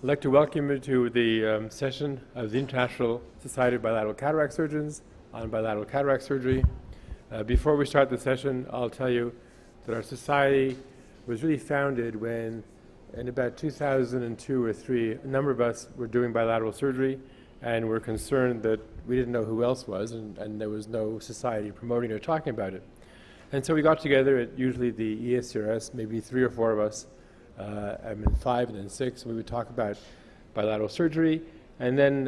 I'd like to welcome you to the session of the International Society of Bilateral Cataract Surgeons on bilateral cataract surgery. Before we start the session, I'll tell you that our society was really founded when, in about 2002 or 3, a number of us were doing bilateral surgery and were concerned that we didn't know who else was, and there was no society promoting or talking about it. And so we got together at usually the ESCRS, maybe 3 or 4 of us, 5 and then 6, and we would talk about bilateral surgery, and then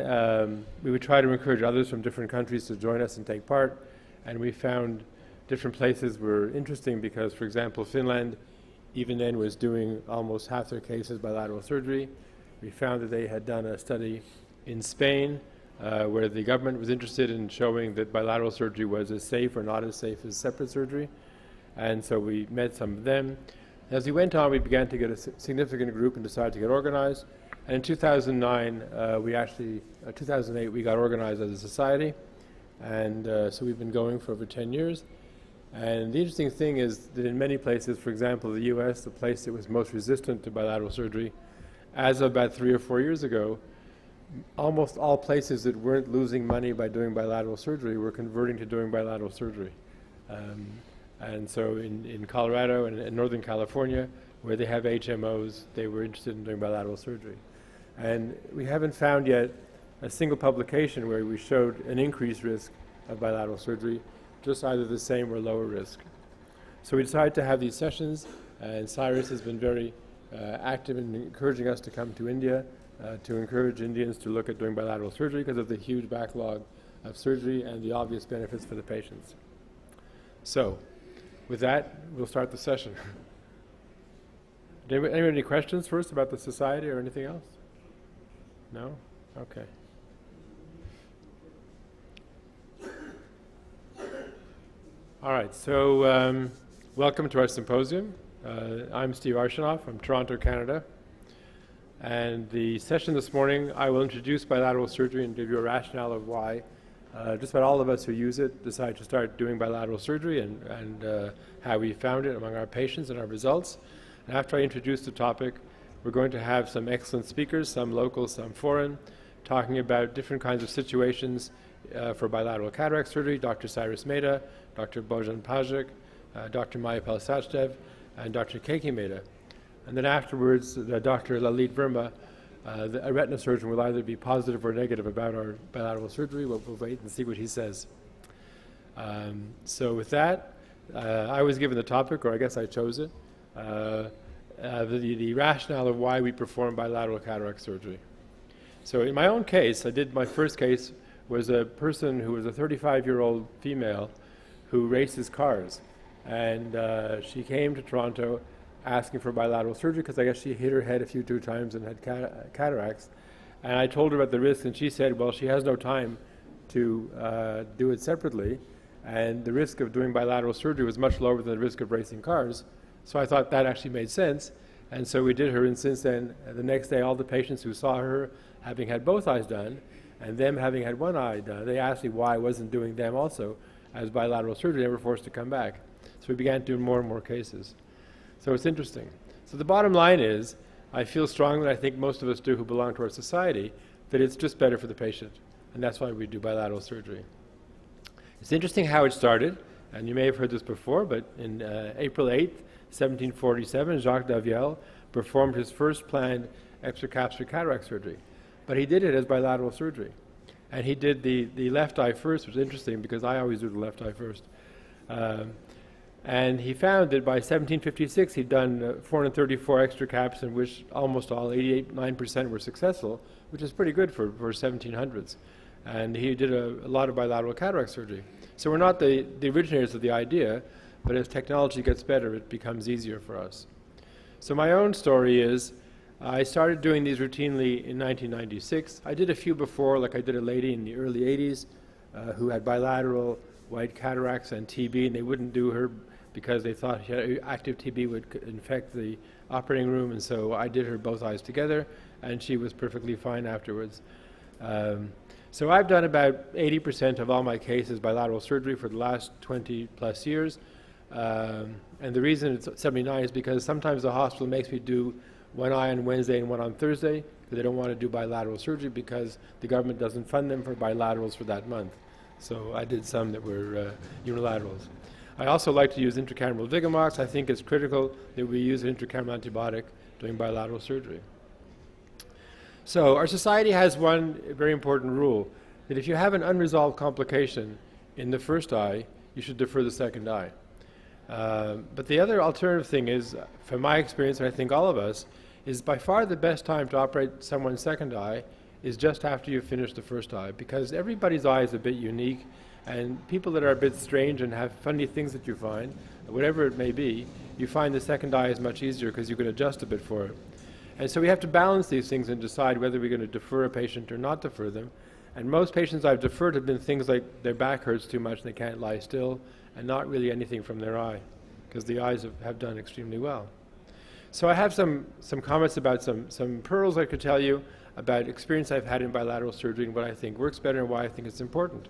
we would try to encourage others from different countries to join us and take part. And we found different places were interesting because, for example, Finland even then was doing almost half their cases bilateral surgery. We found that they had done a study in Spain where the government was interested in showing that bilateral surgery was as safe or not as safe as separate surgery. And so we met some of them. As we went on, we began to get a significant group and decided to get organized. And in 2009, 2008, we got organized as a society. And so we've been going for over 10 years. And the interesting thing is that in many places, for example, the US, the place that was most resistant to bilateral surgery, as of about 3 or 4 years ago, almost all places that weren't losing money by doing bilateral surgery were converting to doing bilateral surgery. And so in Colorado and in Northern California, where they have HMOs, they were interested in doing bilateral surgery. And we haven't found yet a single publication where we showed an increased risk of bilateral surgery, just either the same or lower risk. So we decided to have these sessions, and Cyrus has been very active in encouraging us to come to India, to encourage Indians to look at doing bilateral surgery because of the huge backlog of surgery and the obvious benefits for the patients. So, with that, we'll start the session. Anyone have any questions first about the society or anything else? No? Okay. All right, so welcome to our symposium. I'm Steve Arshinoff from Toronto, Canada. And the session this morning, I will introduce bilateral surgery and give you a rationale of why just about all of us who use it decide to start doing bilateral surgery and how we found it among our patients and our results. And after I introduce the topic, we're going to have some excellent speakers, some local, some foreign, talking about different kinds of situations for bilateral cataract surgery, Dr. Cyrus Mehta, Dr. Bojan Pajic, Dr. Mayapal Sachdev, and Dr. Keiki Mehta. And then afterwards, Dr. Lalit Verma, a retina surgeon, will either be positive or negative about our bilateral surgery. We'll wait and see what he says. So with that, I was given the topic, or I guess I chose it, the rationale of why we perform bilateral cataract surgery. So in my own case, my first case was a person who was a 35-year-old female who races cars. And she came to Toronto asking for bilateral surgery because I guess she hit her head a few times and had cataracts. And I told her about the risk, and she said, well, she has no time to do it separately, and the risk of doing bilateral surgery was much lower than the risk of racing cars. So I thought that actually made sense, and so we did her, and since then, the next day, all the patients who saw her having had both eyes done, and them having had one eye done, they asked me why I wasn't doing them also as bilateral surgery. They were forced to come back. So we began to do more and more cases. So it's interesting. So the bottom line is, I feel strongly, I think most of us do who belong to our society, that it's just better for the patient. And that's why we do bilateral surgery. It's interesting how it started, and you may have heard this before, but in April 8th, 1747, Jacques Daviel performed his first planned extracapsular cataract surgery. But he did it as bilateral surgery. And he did the left eye first, which is interesting because I always do the left eye first. And he found that by 1756, he'd done 434 extra caps, in which almost all, 89% were successful, which is pretty good for 1700s. And he did a lot of bilateral cataract surgery. So we're not the originators of the idea, but as technology gets better, it becomes easier for us. So my own story is, I started doing these routinely in 1996. I did a few before, like I did a lady in the early 80s who had bilateral white cataracts and TB, and they wouldn't do her because they thought active TB would infect the operating room, and so I did her both eyes together, and she was perfectly fine afterwards. So I've done about 80% of all my cases bilateral surgery for the last 20 plus years. And the reason it's 79 is because sometimes the hospital makes me do one eye on Wednesday and one on Thursday, because they don't want to do bilateral surgery because the government doesn't fund them for bilaterals for that month. So I did some that were unilaterals. I also like to use intracameral Vigamox. I think it's critical that we use an intracameral antibiotic during bilateral surgery. So our society has one very important rule, that if you have an unresolved complication in the first eye, you should defer the second eye. But the other alternative thing is, from my experience, and I think all of us, is by far the best time to operate someone's second eye is just after you finish the first eye, because everybody's eye is a bit unique, and people that are a bit strange and have funny things that you find, whatever it may be, you find the second eye is much easier because you can adjust a bit for it. And so we have to balance these things and decide whether we're going to defer a patient or not defer them. And most patients I've deferred have been things like their back hurts too much and they can't lie still, and not really anything from their eye, because the eyes have done extremely well. So I have some comments about some pearls I could tell you about experience I've had in bilateral surgery and what I think works better and why I think it's important.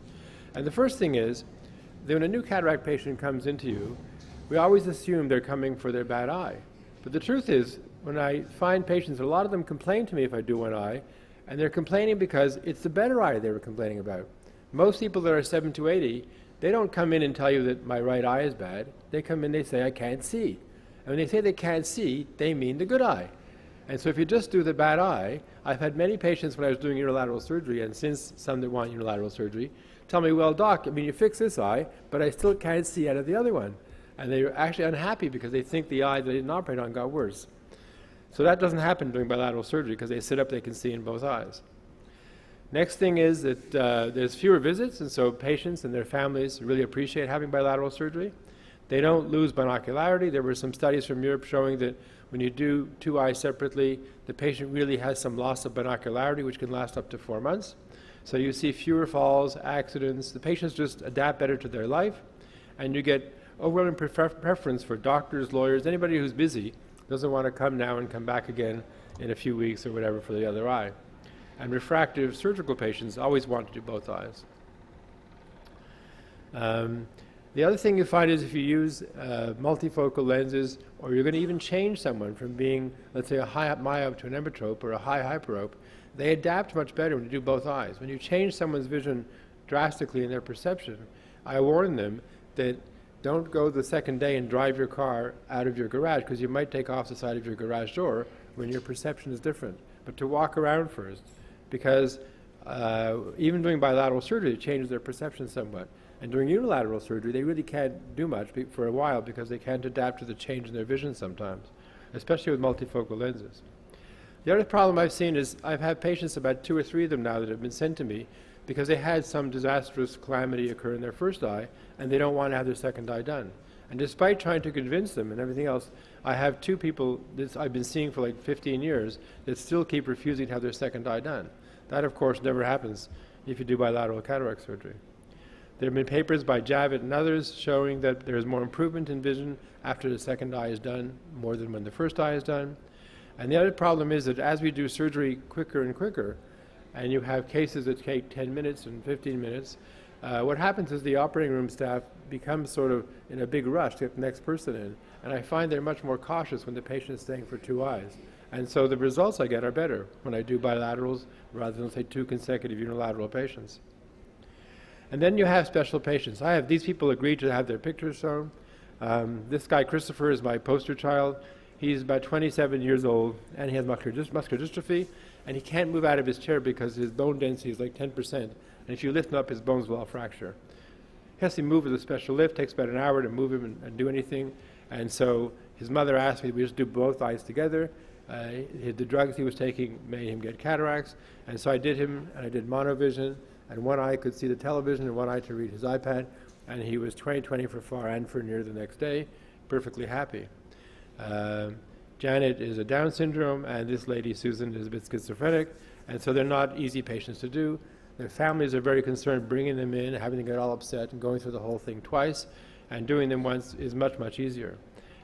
And the first thing is that when a new cataract patient comes into you, we always assume they're coming for their bad eye. But the truth is, when I find patients, a lot of them complain to me if I do one eye, and they're complaining because it's the better eye they were complaining about. Most people that are 7 to 80, they don't come in and tell you that my right eye is bad. They come in, they say, I can't see. And when they say they can't see, they mean the good eye. And so if you just do the bad eye, I've had many patients when I was doing unilateral surgery, and since some that want unilateral surgery, tell me, well, doc, I mean, you fix this eye, but I still can't see out of the other one. And they're actually unhappy because they think the eye that they didn't operate on got worse. So that doesn't happen during bilateral surgery because they sit up, they can see in both eyes. Next thing is that there's fewer visits, and so patients and their families really appreciate having bilateral surgery. They don't lose binocularity. There were some studies from Europe showing that when you do two eyes separately, the patient really has some loss of binocularity, which can last up to 4 months. So you see fewer falls, accidents. The patients just adapt better to their life, and you get overwhelming preference for doctors, lawyers, anybody who's busy doesn't want to come now and come back again in a few weeks or whatever for the other eye. And refractive surgical patients always want to do both eyes. The other thing you find is if you use multifocal lenses, or you're going to even change someone from being, let's say, a high myope to an emmetrope or a high hyperope, they adapt much better when you do both eyes. When you change someone's vision drastically in their perception, I warn them that don't go the second day and drive your car out of your garage, because you might take off the side of your garage door when your perception is different. But to walk around first, because even doing bilateral surgery, it changes their perception somewhat. And during unilateral surgery, they really can't do much for a while because they can't adapt to the change in their vision sometimes, especially with multifocal lenses. The other problem I've seen is I've had patients, about 2 or 3 of them now, that have been sent to me because they had some disastrous calamity occur in their first eye and they don't want to have their second eye done. And despite trying to convince them and everything else, I have 2 people that I've been seeing for like 15 years that still keep refusing to have their second eye done. That, of course, never happens if you do bilateral cataract surgery. There have been papers by Javid and others showing that there is more improvement in vision after the second eye is done, more than when the first eye is done. And the other problem is that as we do surgery quicker and quicker, and you have cases that take 10 minutes and 15 minutes, what happens is the operating room staff becomes sort of in a big rush to get the next person in. And I find they're much more cautious when the patient is staying for 2 eyes. And so the results I get are better when I do bilaterals rather than, say, 2 consecutive unilateral patients. And then you have special patients. I have these people agree to have their pictures shown. This guy, Christopher, is my poster child. He's about 27 years old, and he has muscular dystrophy, and he can't move out of his chair because his bone density is like 10%. And if you lift him up, his bones will all fracture. He has to move with a special lift. It takes about an hour to move him and do anything. And so his mother asked me, we just do both eyes together. The drugs he was taking made him get cataracts. And so I did him, and I did monovision. And one eye could see the television and one eye to read his iPad. And he was 20/20 for far and for near the next day, perfectly happy. Janet is a Down syndrome, and this lady, Susan, is a bit schizophrenic. And so they're not easy patients to do. Their families are very concerned bringing them in, having them get all upset and going through the whole thing twice. And doing them once is much, much easier.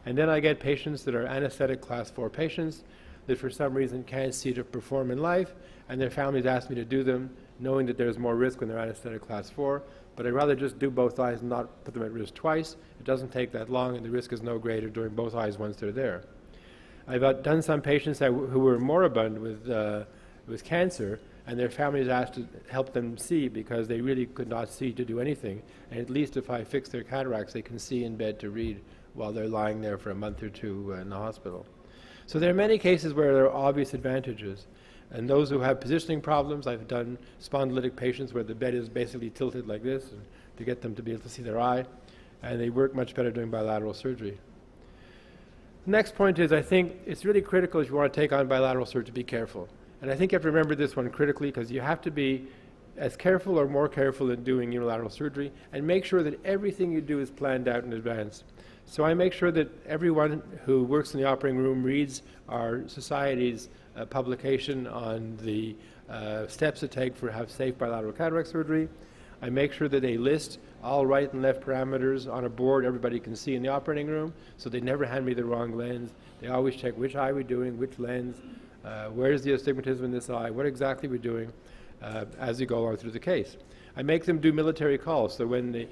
And then I get patients that are anesthetic class 4 patients that for some reason can't see to perform in life, and their families ask me to do them, knowing that there's more risk when they're anesthetic class 4, but I'd rather just do both eyes and not put them at risk twice. It doesn't take that long, and the risk is no greater doing both eyes once they're there. I've done some patients who were moribund with cancer, and their families asked to help them see because they really could not see to do anything. And at least if I fix their cataracts, they can see in bed to read while they're lying there for a month or two in the hospital. So there are many cases where there are obvious advantages. And those who have positioning problems, I've done spondylitic patients where the bed is basically tilted like this and to get them to be able to see their eye, and they work much better doing bilateral surgery. The next point is, I think it's really critical if you want to take on bilateral surgery to be careful. And I think you have to remember this one critically, because you have to be as careful or more careful in doing unilateral surgery and make sure that everything you do is planned out in advance. So I make sure that everyone who works in the operating room reads our society's publication on the steps to take for have safe bilateral cataract surgery. I make sure that they list all right and left parameters on a board everybody can see in the operating room, so they never hand me the wrong lens. They always check which eye we're doing, which lens, where's the astigmatism in this eye, what exactly we're doing as we go along through the case. I make them do military calls, so when the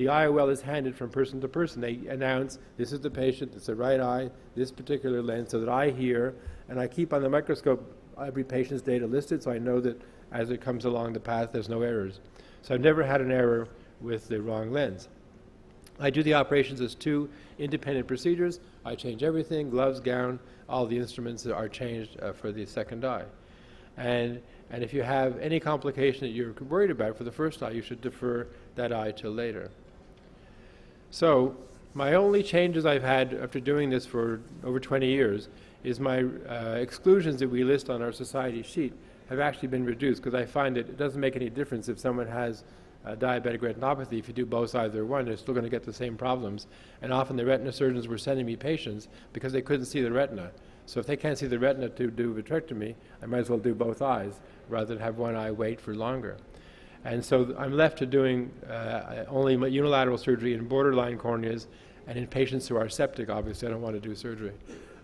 IOL is handed from person to person, they announce, this is the patient, it's the right eye, this particular lens, so that I hear, and I keep on the microscope every patient's data listed, so I know that as it comes along the path, there's no errors. So I've never had an error with the wrong lens. I do the operations as two independent procedures. I change everything, gloves, gown, all the instruments are changed for the second eye. And if you have any complication that you're worried about for the first eye, you should defer that eye till later. So my only changes I've had after doing this for over 20 years is my exclusions that we list on our society sheet have actually been reduced, because I find that it doesn't make any difference if someone has diabetic retinopathy. If you do both sides or one, they're still going to get the same problems. And often the retina surgeons were sending me patients because they couldn't see the retina. So if they can't see the retina to do vitrectomy, I might as well do both eyes rather than have one eye wait for longer. And so I'm left to doing only unilateral surgery in borderline corneas and in patients who are septic. Obviously, I don't want to do surgery.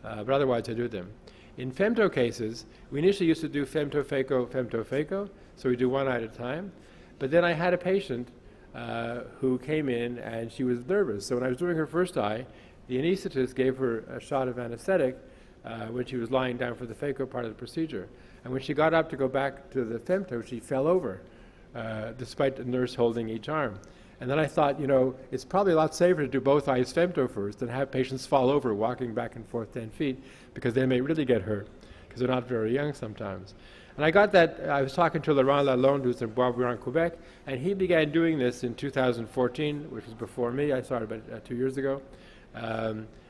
But otherwise, I do them. In femto cases, we initially used to do femto, phaco, so we do one eye at a time. But then I had a patient who came in and she was nervous. So when I was doing her first eye, the anesthetist gave her a shot of anesthetic when she was lying down for the phaco part of the procedure. And when she got up to go back to the femto, she fell over, despite the nurse holding each arm. And then I thought, you know, it's probably a lot safer to do both eyes femto first than have patients fall over walking back and forth 10 feet, because they may really get hurt, because they're not very young sometimes. And I got that, I was talking to Laurent Lalonde, who's in Boisbriand, Quebec, and he began doing this in 2014, which was before me. I started about 2 years ago.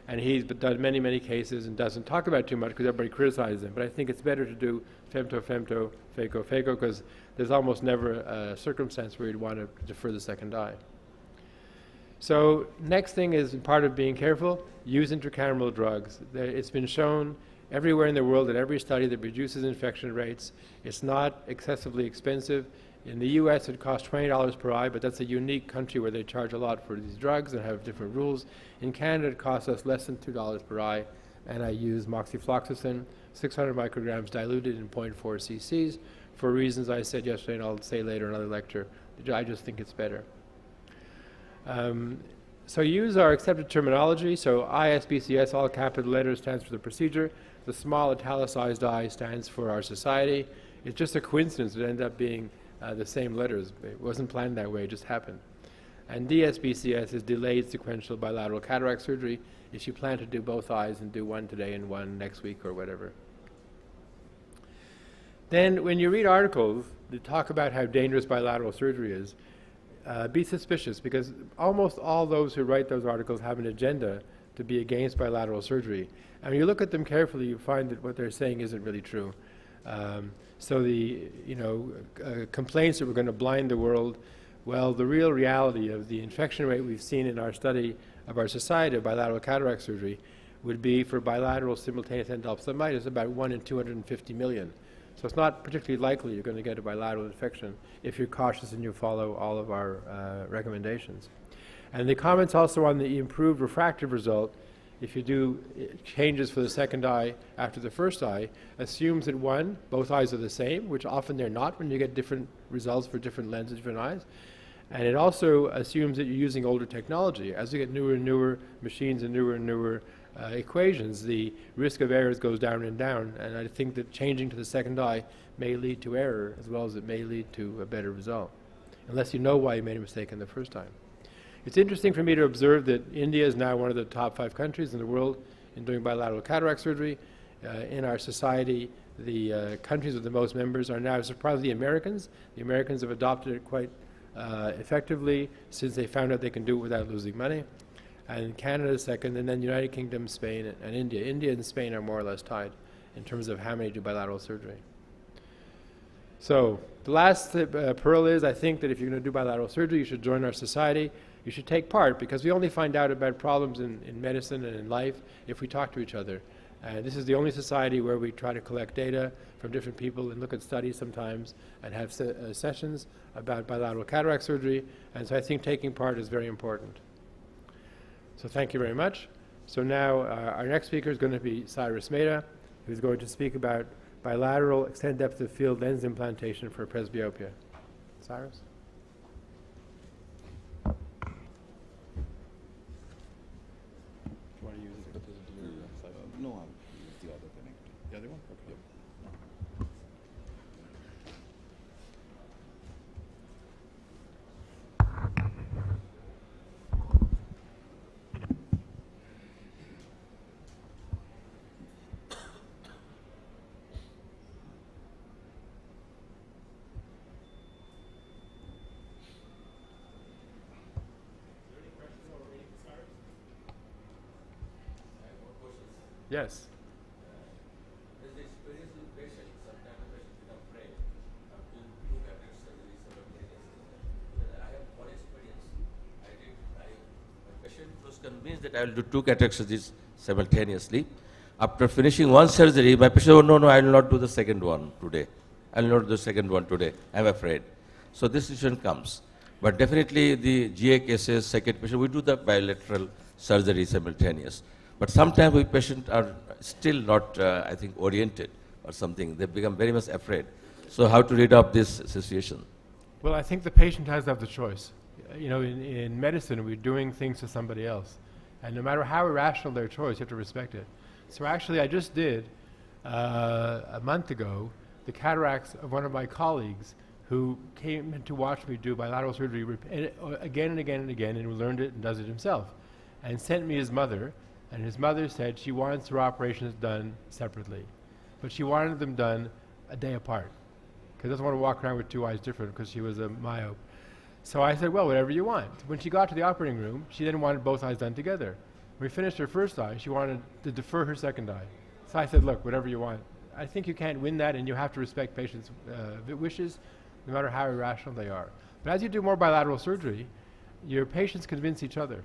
And he's done many, many cases and doesn't talk about it too much because everybody criticizes him. But I think it's better to do femto, phaco, because there's almost never a circumstance where you'd want to defer the second eye. So next thing is, part of being careful, use intracameral drugs. It's been shown everywhere in the world in every study that reduces infection rates. It's not excessively expensive. In the US it costs $20 per eye, but that's a unique country where they charge a lot for these drugs and have different rules. In Canada it costs us less than $2 per eye, and I use Moxifloxacin, 600 micrograms diluted in 0.4 cc's, for reasons I said yesterday and I'll say later in another lecture. I just think it's better. So use our accepted terminology. So ISBCS, all capital letters, stands for the procedure. The small italicized I stands for our society. It's just a coincidence it ended up being the same letters. It wasn't planned that way, it just happened. And DSBCS is delayed sequential bilateral cataract surgery if you plan to do both eyes and do one today and one next week or whatever. Then when you read articles that talk about how dangerous bilateral surgery is, be suspicious, because almost all those who write those articles have an agenda to be against bilateral surgery. And when you look at them carefully, you find that what they're saying isn't really true. So the complaints that we're going to blind the world, well, the real reality of the infection rate we've seen in our study of our Society of Bilateral Cataract Surgery would be for bilateral simultaneous endophthalmitis about 1 in 250 million. So it's not particularly likely you're going to get a bilateral infection if you're cautious and you follow all of our recommendations. And the comments also on the improved refractive result, if you do changes for the second eye after the first eye, assumes that one, both eyes are the same, which often they're not when you get different results for different lenses, different eyes. And it also assumes that you're using older technology. As you get newer and newer machines and newer equations, the risk of errors goes down and down, and I think that changing to the second eye may lead to error as well as it may lead to a better result, unless you know why you made a mistake in the first time. It's interesting for me to observe that India is now one of the top 5 countries in the world in doing bilateral cataract surgery. In our society, the countries with the most members are now surprisingly Americans. The Americans have adopted it quite effectively since they found out they can do it without losing money. And Canada is second, and then United Kingdom, Spain, and India. India and Spain are more or less tied in terms of how many do bilateral surgery. So the last pearl is, I think that if you're going to do bilateral surgery, you should join our society. You should take part, because we only find out about problems in medicine and in life if we talk to each other. And this is the only society where we try to collect data from different people and look at studies sometimes and have sessions about bilateral cataract surgery. And so I think taking part is very important. So thank you very much. So now our next speaker is going to be Cyrus Mehta, who's going to speak about bilateral extended depth of field lens implantation for presbyopia. Cyrus? No, I'll use the other connector. The other one? Okay. Yep. Yes. There's the experience with patients. Sometimes the patient become afraid of doing 2 cataract surgeries simultaneously. I have one experience. My patient was convinced that I will do 2 cataract surgeries simultaneously. After finishing one surgery, my patient said, no, I will not do the second one today. I will not do the second one today. I'm afraid. So this decision comes. But definitely the GA cases, second patient, we do the bilateral surgery simultaneous. But sometimes we patients are still not, I think, oriented or something. They become very much afraid. So how to read up this situation? Well, I think the patient has to have the choice. You know, in medicine, we're doing things to somebody else. And no matter how irrational their choice, you have to respect it. So actually, I just did, a month ago, the cataracts of one of my colleagues who came to watch me do bilateral surgery again and again and again, and who learned it and does it himself, and sent me his mother. And his mother said she wants her operations done separately. But she wanted them done a day apart, because doesn't want to walk around with 2 eyes different because she was a myope. So I said, well, whatever you want. When she got to the operating room, she then wanted both eyes done together. When we finished her first eye, she wanted to defer her second eye. So I said, look, whatever you want. I think you can't win that, and you have to respect patients' wishes, no matter how irrational they are. But as you do more bilateral surgery, your patients convince each other.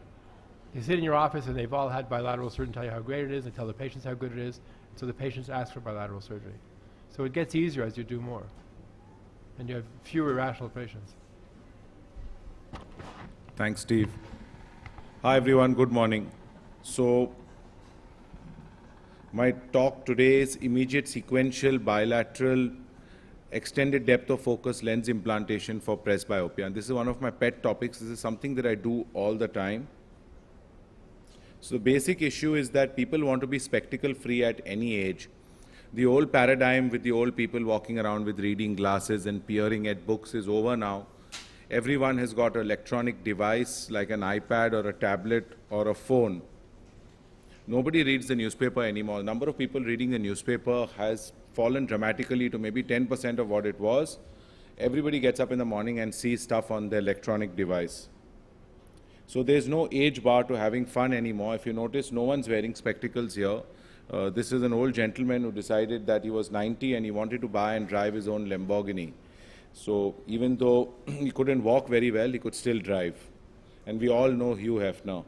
You sit in your office and they've all had bilateral surgery and tell you how great it is, and tell the patients how good it is, so the patients ask for bilateral surgery. So it gets easier as you do more, and you have fewer irrational patients. Thanks, Steve. Hi, everyone. Good morning. So my talk today is immediate sequential bilateral extended depth of focus lens implantation for presbyopia. And this is one of my pet topics. This is something that I do all the time. So the basic issue is that people want to be spectacle free at any age. The old paradigm with the old people walking around with reading glasses and peering at books is over now. Everyone has got an electronic device like an iPad or a tablet or a phone. Nobody reads the newspaper anymore. The number of people reading the newspaper has fallen dramatically to maybe 10% of what it was. Everybody gets up in the morning and sees stuff on their electronic device. So there's no age bar to having fun anymore. If you notice, no one's wearing spectacles here. This is an old gentleman who decided that he was 90 and he wanted to buy and drive his own Lamborghini. So even though he couldn't walk very well, he could still drive. And we all know Hugh Hefner.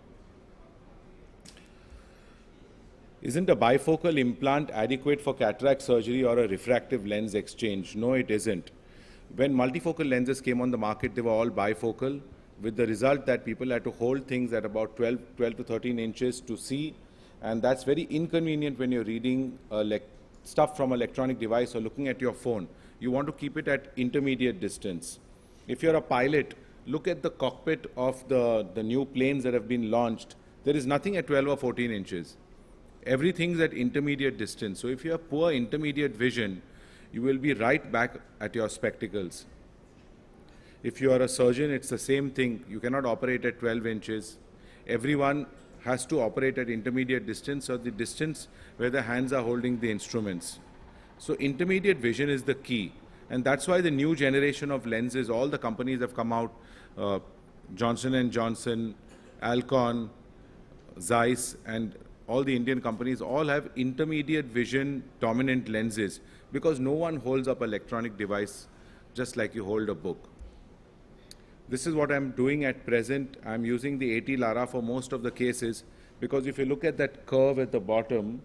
Isn't a bifocal implant adequate for cataract surgery or a refractive lens exchange? No, it isn't. When multifocal lenses came on the market, they were all bifocal, with the result that people had to hold things at about 12 to 13 inches to see, and that's very inconvenient when you're reading stuff from an electronic device or looking at your phone. You want to keep it at intermediate distance. If you're a pilot, look at the cockpit of the new planes that have been launched. There is nothing at 12 or 14 inches. Everything's at intermediate distance. So if you have poor intermediate vision, you will be right back at your spectacles. If you are a surgeon, it's the same thing. You cannot operate at 12 inches. Everyone has to operate at intermediate distance, or the distance where the hands are holding the instruments. So intermediate vision is the key. And that's why the new generation of lenses, all the companies have come out, Johnson & Johnson, Alcon, Zeiss, and all the Indian companies all have intermediate vision dominant lenses, because no one holds up an electronic device just like you hold a book. This is what I'm doing at present. I'm using the 80 Lara for most of the cases, because if you look at that curve at the bottom,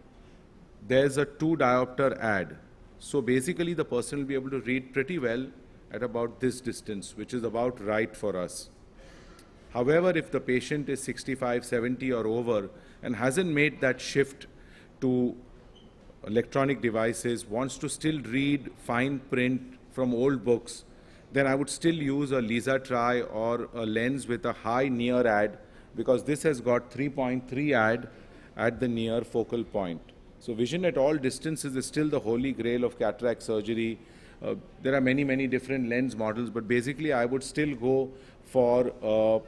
there's a 2 diopter ad. So basically the person will be able to read pretty well at about this distance, which is about right for us. However, if the patient is 65, 70 or over and hasn't made that shift to electronic devices, wants to still read fine print from old books, then I would still use a Lisa Tri or a lens with a high near ad, because this has got 3.3 ad at the near focal point. So vision at all distances is still the holy grail of cataract surgery. There are many, many different lens models, but basically I would still go for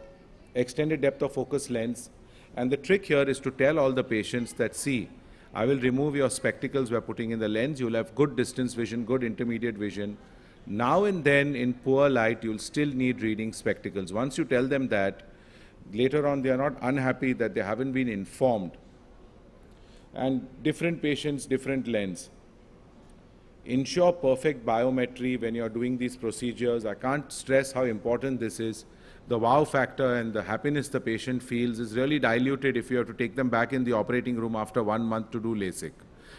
extended depth of focus lens. And the trick here is to tell all the patients that, see, I will remove your spectacles by putting in the lens. You'll have good distance vision, good intermediate vision. Now and then in poor light, you'll still need reading spectacles. Once you tell them that, later on they are not unhappy that they haven't been informed. And different patients, different lens. Ensure perfect biometry when you're doing these procedures. I can't stress how important this is. The wow factor and the happiness the patient feels is really diluted if you have to take them back in the operating room after 1 month to do LASIK.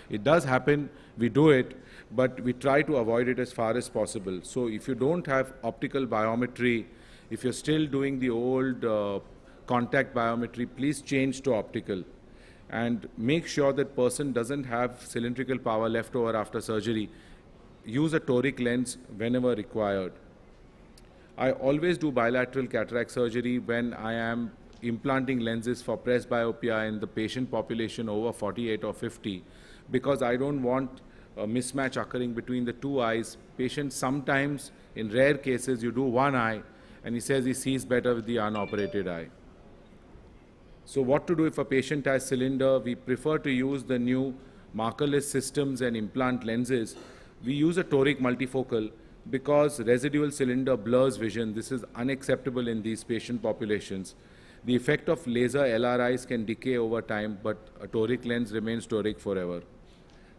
It does happen, we do it, but we try to avoid it as far as possible. So if you don't have optical biometry, if you're still doing the old contact biometry, please change to optical. And make sure that person doesn't have cylindrical power left over after surgery. Use a toric lens whenever required. I always do bilateral cataract surgery when I am implanting lenses for presbyopia in the patient population over 48 or 50, because I don't want a mismatch occurring between the two eyes. Patients sometimes, in rare cases, you do one eye and he says he sees better with the unoperated eye. So what to do if a patient has cylinder? We prefer to use the new markerless systems and implant lenses. We use a toric multifocal because residual cylinder blurs vision. This is unacceptable in these patient populations. The effect of laser LRIs can decay over time, but a toric lens remains toric forever.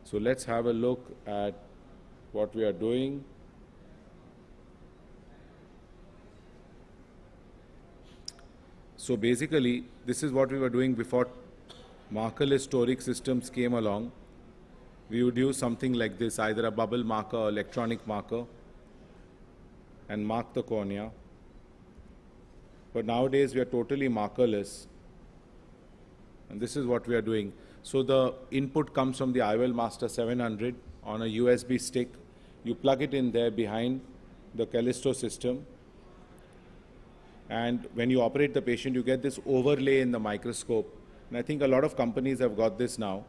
So let's have a look at what we are doing. So basically, this is what we were doing before markerless toric systems came along. We would use something like this, either a bubble marker or electronic marker, and mark the cornea. But nowadays, we are totally markerless. And this is what we are doing. So the input comes from the IOL Master 700 on a USB stick. You plug it in there behind the Callisto system. And when you operate the patient, you get this overlay in the microscope. And I think a lot of companies have got this now.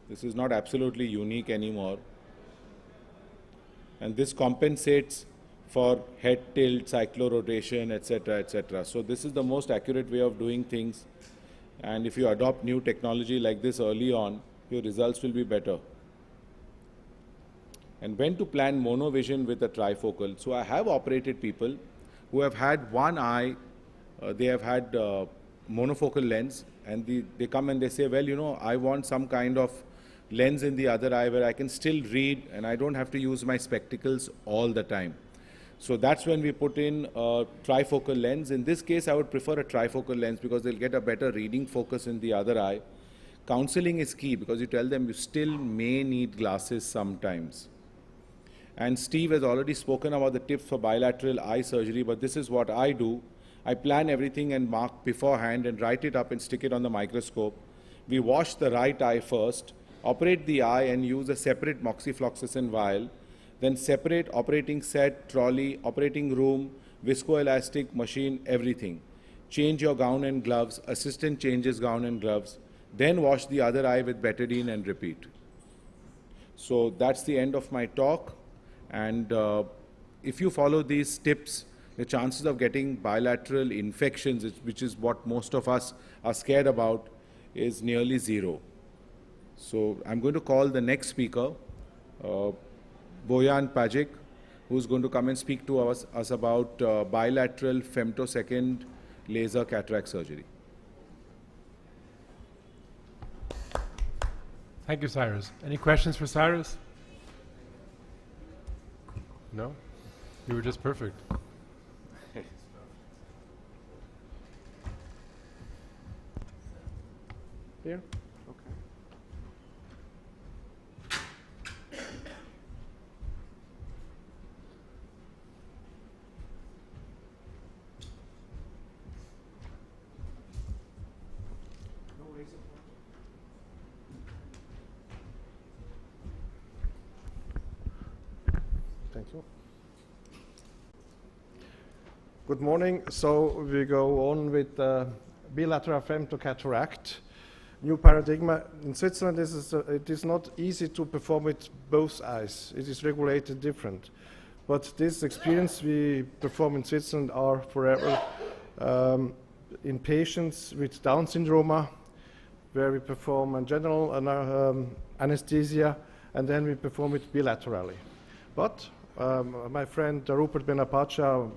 This is not absolutely unique anymore. And this compensates for head tilt, cyclorotation, etc., etc. So this is the most accurate way of doing things. And if you adopt new technology like this early on, your results will be better. And when to plan monovision with a trifocal. So I have operated people who have had one eye, they have had monofocal lens, and they come and they say, well, you know, I want some kind of lens in the other eye where I can still read and I don't have to use my spectacles all the time. So that's when we put in a trifocal lens. In this case, I would prefer a trifocal lens because they'll get a better reading focus in the other eye. Counseling is key because you tell them you still may need glasses sometimes. And Steve has already spoken about the tips for bilateral eye surgery, but this is what I do. I plan everything and mark beforehand and write it up and stick it on the microscope. We wash the right eye first, operate the eye and use a separate Moxifloxacin vial, then separate operating set, trolley, operating room, viscoelastic machine, everything. Change your gown and gloves, assistant changes gown and gloves, then wash the other eye with betadine and repeat. So that's the end of my talk. And if you follow these tips, the chances of getting bilateral infections, which is what most of us are scared about, is nearly zero. So I'm going to call the next speaker, Boyan Pajic, who's going to come and speak to us about bilateral femtosecond laser cataract surgery. Thank you, Cyrus. Any questions for Cyrus? No? You were just perfect. Here? Okay. Thank you. Good morning. So we go on with bilateral femto cataract. New paradigm in Switzerland. It is not easy to perform with both eyes. It is regulated different. But this experience we perform in Switzerland are forever in patients with Down syndrome, where we perform a general anesthesia, and then we perform it bilaterally. But my friend Rupert Benapacha,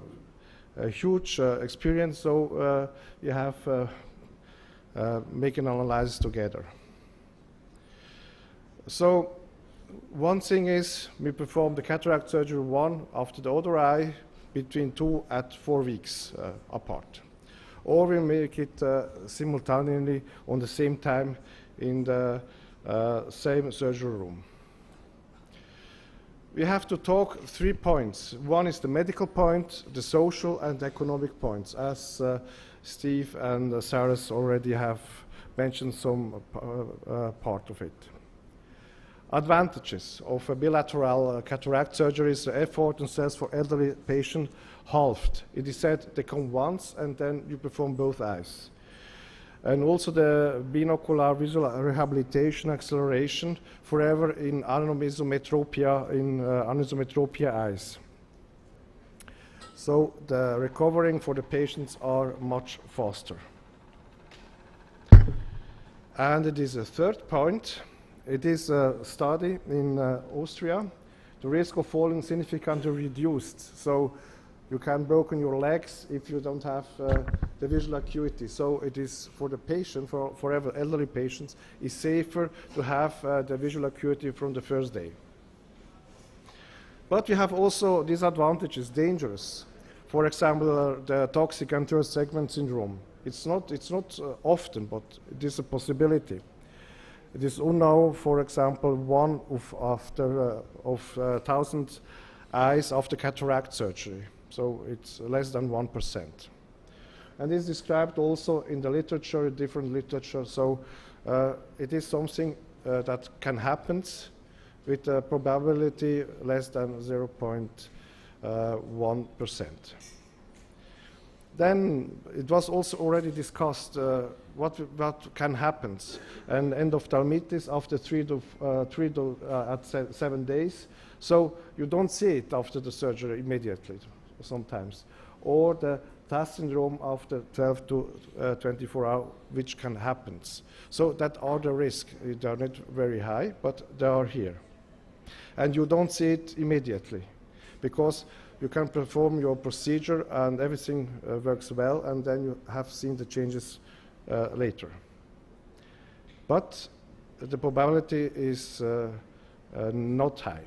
a huge experience, so you have make an analysis together. So one thing is we perform the cataract surgery one after the other eye between 2 and 4 weeks apart. Or we make it simultaneously on the same time in the same surgery room. We have to talk 3 points. One is the medical point, the social and the economic points, as Steve and Cyrus already have mentioned some part of it. Advantages of a bilateral cataract surgery is the effort and stress for elderly patient halved. It is said they come once and then you perform both eyes. And also the binocular visual rehabilitation acceleration forever in anisometropia eyes. So the recovering for the patients are much faster. And it is a third point. It is a study in Austria. The risk of falling significantly reduced. So you can broken your legs if you don't have the visual acuity. So it is for the patient, for forever elderly patients, is safer to have the visual acuity from the first day. But you have also disadvantages, dangerous. For example, the toxic anterior segment syndrome. It's not often, but it is a possibility. It is unknown, for example, 1 of 1,000 eyes after cataract surgery. So it's less than 1%. And it's described also in the literature, different literature. So it is something that can happen with a probability less than 0.1%. Then it was also already discussed what can happen. An endophthalmitis after 7 days. So you don't see it after the surgery immediately, sometimes. Or the TAS syndrome after 12 to 24 hours, which can happen. So that are the risks. They are not very high, but they are here. And you don't see it immediately, because you can perform your procedure and everything works well, and then you have seen the changes later. But the probability is not high.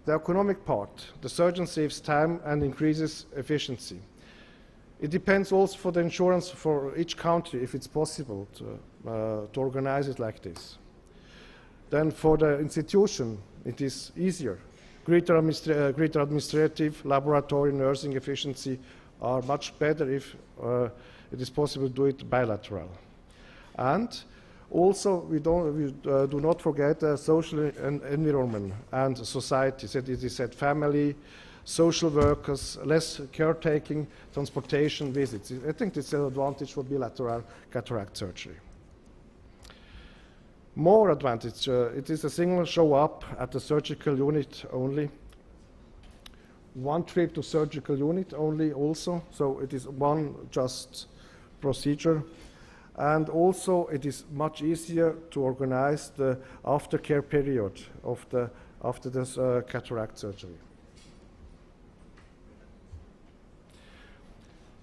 The economic part, the surgeon saves time and increases efficiency. It depends also for the insurance for each country if it's possible to organize it like this. Then for the institution, it is easier. Greater administrative, laboratory, nursing efficiency are much better if it is possible to do it bilateral. And also, we do not forget social environment and society. So it is said family, social workers, less caretaking, transportation, visits. I think it's an advantage for bilateral cataract surgery. More advantage, it is a single show up at the surgical unit only. One trip to surgical unit only also, so it is one just procedure. And also it is much easier to organize the aftercare period of after this cataract surgery.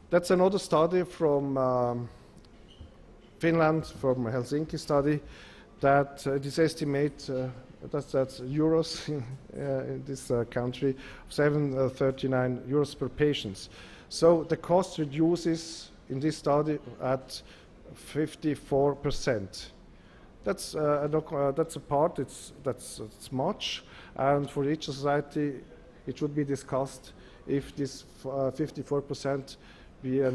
That's another study from Finland, from a Helsinki study, that it is estimated, that's euros in this country, 739 euros per patient. So the cost reduces in this study at 54%. That's a part, that's much, and for each society it should be discussed if this 54% be a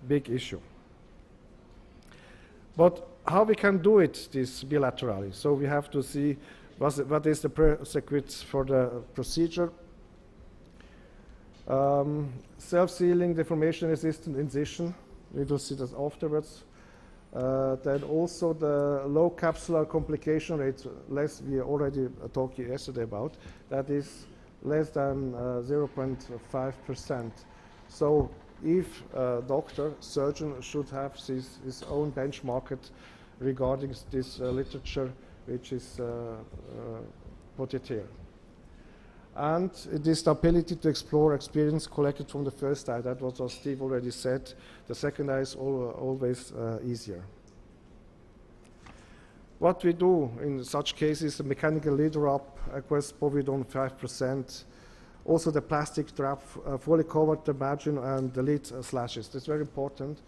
big issue. But how we can do it this bilaterally? So we have to see what is the prerequisites for the procedure. Self-sealing, deformation-resistant incision. We will see that afterwards. Then also the low capsular complication rate, less we already talked yesterday about, that is less than 0.5%. So if a doctor, surgeon should have his own benchmark regarding this literature which is put it here. And it is the ability to explore experience collected from the first eye. That was what Steve already said. The second eye is always easier. What we do in such cases, the mechanical leader up, aqueous povidone 5%, also the plastic trap fully covered the margin and the lid slashes. That's very important.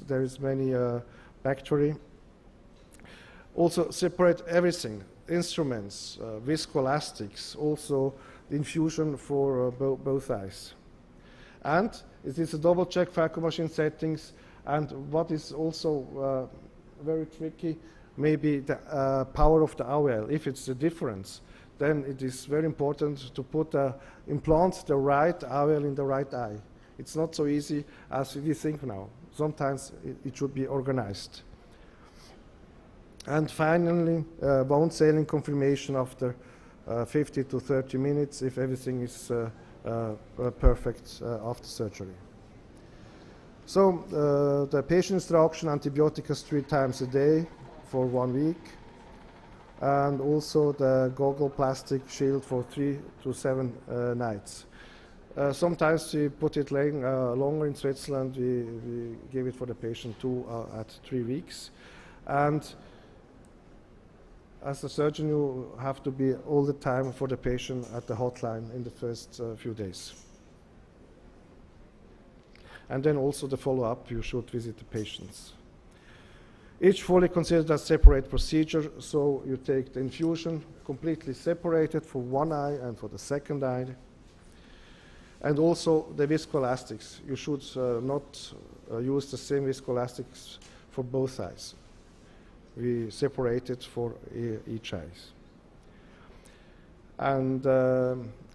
There is many bacteria. Also separate everything, instruments, viscoelastics, also the infusion for both eyes. And it is a double check vacuum machine settings, and what is also very tricky, maybe the power of the IOL. If it's a difference, then it is very important to put implant the right IOL in the right eye. It's not so easy as we think now. Sometimes it should be organized. And finally, bone sailing confirmation after 50 to 30 minutes if everything is perfect after surgery. So the patient instruction, antibiotics 3 times a day for 1 week, and also the goggle plastic shield for 3 to 7 nights. Sometimes we put it laying longer in Switzerland. We give it for the patient 2 at 3 weeks. And as a surgeon, you have to be all the time for the patient at the hotline in the first few days. And then also the follow-up, you should visit the patients. Each fully considered a separate procedure, so you take the infusion completely separated for one eye and for the second eye. And also the viscoelastics. You should not use the same viscoelastics for both eyes. We separate it for each eye. And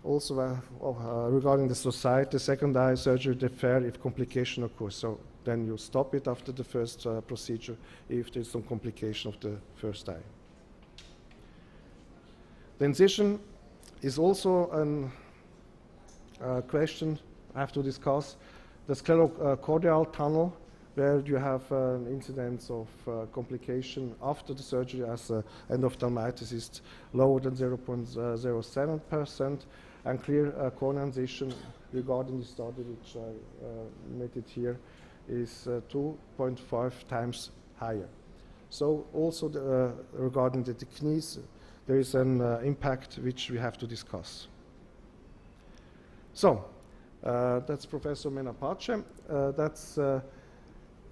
also regarding the society, the second eye surgery defer if complication occurs. So then you stop it after the first procedure if there's some complication of the first eye. The incision is also a question I have to discuss. The sclerocordial tunnel, where you have an incidence of complication after the surgery as endophthalmitis is lower than 0.07%, and clear corneal incision regarding the study which I made it here is 2.5 times higher. So also regarding the techniques, there is an impact which we have to discuss. So that's Professor Menapace.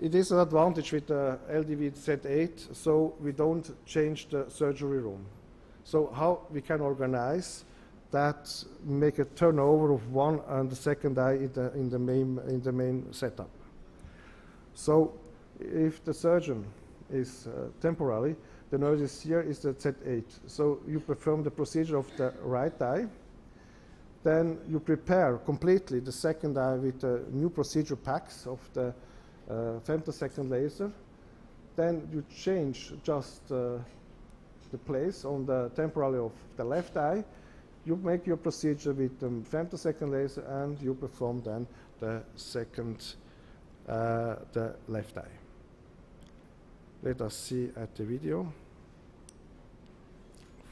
It is an advantage with the LDV Z8, so we don't change the surgery room. So how we can organize that, make a turnover of one and the second eye in the main setup. So if the surgeon is temporarily, the nurse here is the Z8. So you perform the procedure of the right eye, then you prepare completely the second eye with the new procedure packs of the Femtosecond laser, then you change just the place on the temporally of the left eye. You make your procedure with the femtosecond laser, and you perform then the second, the left eye. Let us see at the video of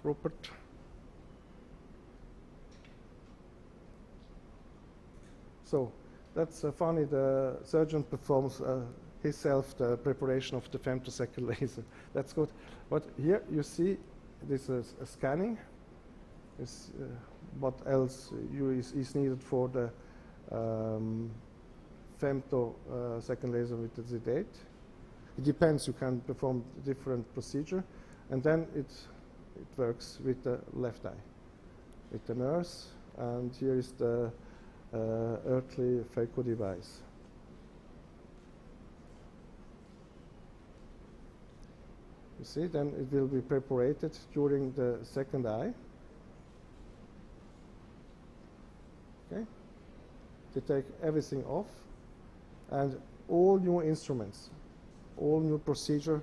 Rupert. So that's funny. The surgeon performs himself the preparation of the femtosecond laser. That's good. But here you see this is a scanning. Is what else is needed for the femtosecond laser with the sedate. It depends. You can perform different procedure, and then it works with the left eye, with the nurse. And here is the earthly phaco device. You see, then it will be preparated during the second eye. Okay, they take everything off, and all new instruments, all new procedure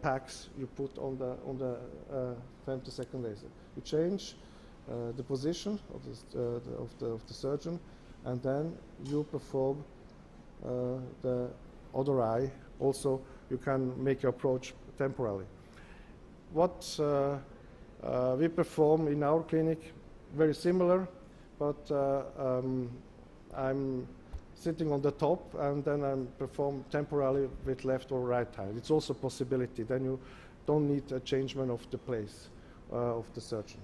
packs you put on the femtosecond laser. You change the position of the surgeon, and then you perform the other eye. Also, you can make your approach temporarily. What we perform in our clinic, very similar, but I'm sitting on the top, and then I perform temporarily with left or right eye. It's also a possibility. Then you don't need a changement of the place of the surgeon.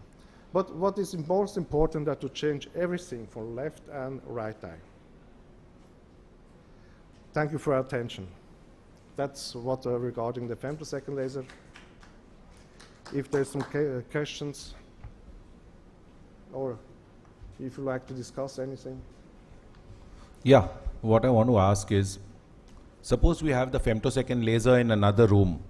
But what is most important is to change everything for left and right eye. Thank you for your attention. That's what regarding the femtosecond laser. If there's some questions, or if you like to discuss anything. Yeah, what I want to ask is, suppose we have the femtosecond laser in another room.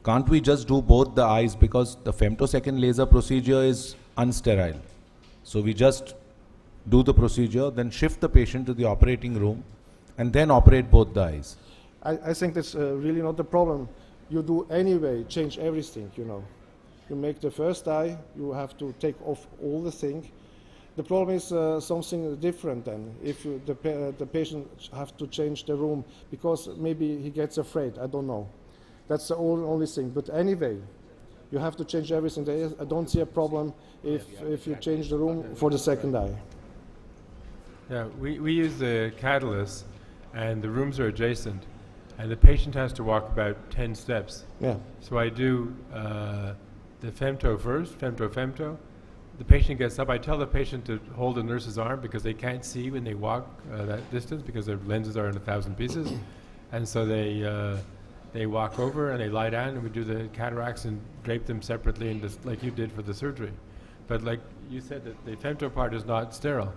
Can't we just do both the eyes, because the femtosecond laser procedure is unsterile? So we just do the procedure, then shift the patient to the operating room, and then operate both the eyes. I think that's really not the problem. You do anyway, change everything, you know. You make the first eye, you have to take off all the thing. The problem is something different then. If the patient have to change the room because maybe he gets afraid, I don't know. That's the only thing. But anyway, you have to change everything. I don't see a problem if you change the room for the second eye. Yeah, we use the catalyst, and the rooms are adjacent, and the patient has to walk about 10 steps. Yeah. So I do the femto first, femto. The patient gets up. I tell the patient to hold the nurse's arm because they can't see when they walk that distance because their lenses are in 1,000 pieces. And so they walk over and they lie down, and we do the cataracts and drape them separately, and just like you did for the surgery. But like you said, that the femto part is not sterile,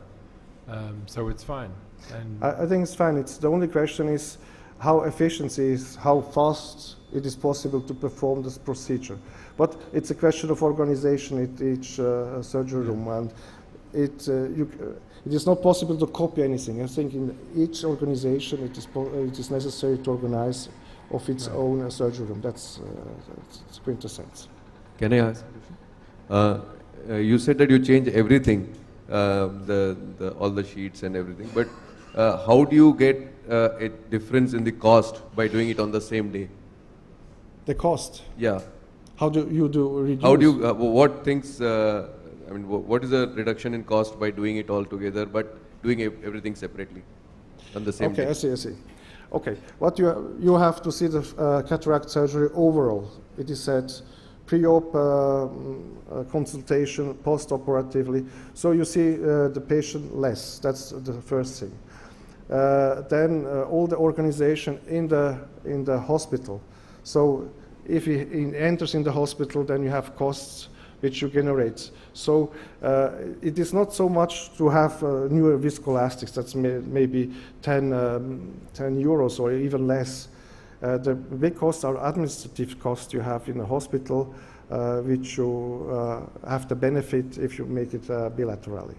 so it's fine. And I think it's fine. It's the only question is how efficient is, how fast it is possible to perform this procedure. But it's a question of organization at each surgery room, and it is not possible to copy anything. I think in each organization it is necessary to organize of its own surgery room. That's quintessence. Can I ask? You said that you change everything, all the sheets and everything, but how do you get a difference in the cost by doing it on the same day? The cost? Yeah. How do you reduce? How do you, what things, I mean, what is the reduction in cost by doing it all together, but doing everything separately on the same day? Okay, I see. Okay, what you have to see the cataract surgery overall. It is said pre-op consultation, post-operatively. So you see the patient less. That's the first thing. Then all the organization in the hospital. So if he enters in the hospital, then you have costs which you generate. So it is not so much to have newer viscoelastics. That's maybe 10 euros or even less. The big costs are administrative costs you have in a hospital, which you have the benefit if you make it bilaterally.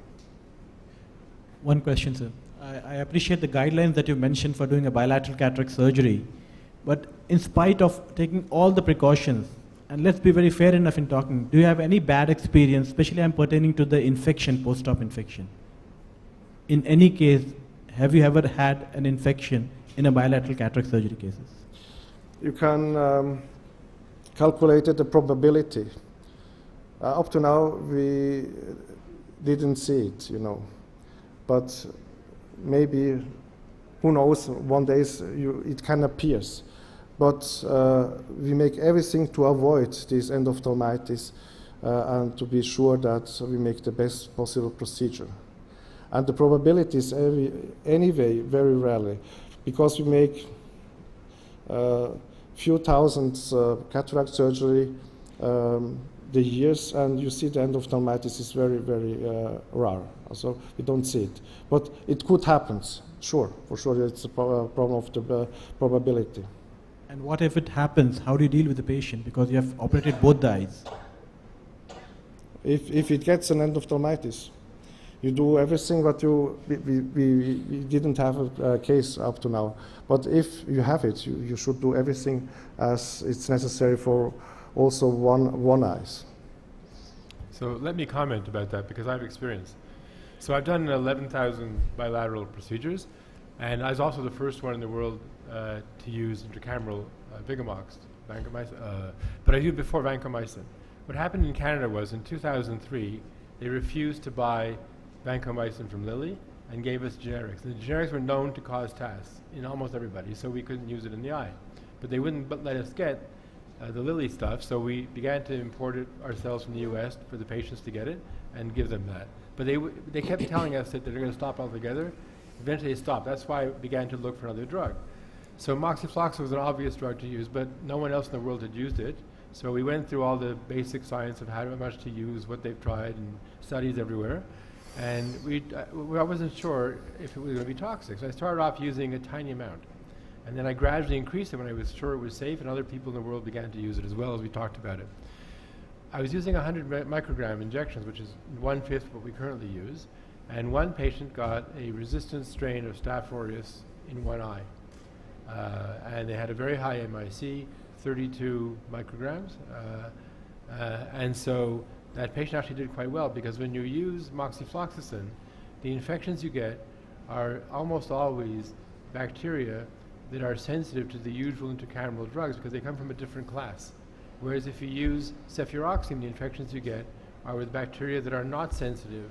One question, sir. I appreciate the guidelines that you mentioned for doing a bilateral cataract surgery, But in spite of taking all the precautions, and let's be very fair enough in talking, do you have any bad experience, especially I'm pertaining to the infection, post-op infection? In any case, have you ever had an infection in a bilateral cataract surgery cases? You can calculate the probability. Up to now, we didn't see it, you know. But maybe, who knows, one day it can appear. But we make everything to avoid this endophthalmitis and to be sure that we make the best possible procedure. And the probability is anyway very rarely, because we make few thousand cataract surgery the years, and you see the endophthalmitis is very, very rare. So we don't see it. But it could happen, sure, for sure. It's a problem of the probability. And what if it happens? How do you deal with the patient? Because you have operated both the eyes. If it gets an endophthalmitis, you do everything what we didn't have a case up to now. But if you have it, you should do everything as it's necessary for also one eye. So let me comment about that because I have experience. So I've done 11,000 bilateral procedures, and I was also the first one in the world to use intracameral Vigamox, vancomycin, but I used before vancomycin. What happened in Canada was in 2003, they refused to buy vancomycin from Lilly and gave us generics. And the generics were known to cause TAS in almost everybody, so we couldn't use it in the eye. But they wouldn't let us get the Lilly stuff, so we began to import it ourselves from the US for the patients to get it and give them that. But they kept telling us that they're going to stop altogether. Eventually they stopped. That's why I began to look for another drug. So Moxifloxacin was an obvious drug to use, but no one else in the world had used it. So we went through all the basic science of how much to use, what they've tried, and studies everywhere. And I wasn't sure if it was going to be toxic. So I started off using a tiny amount. And then I gradually increased it when I was sure it was safe, and other people in the world began to use it as well as we talked about it. I was using 100 microgram injections, which is 1/5 what we currently use. And one patient got a resistant strain of Staph aureus in one eye. And they had a very high MIC, 32 micrograms. And so that patient actually did quite well, because when you use moxifloxacin, the infections you get are almost always bacteria that are sensitive to the usual intracameral drugs because they come from a different class. Whereas if you use cefuroxime, the infections you get are with bacteria that are not sensitive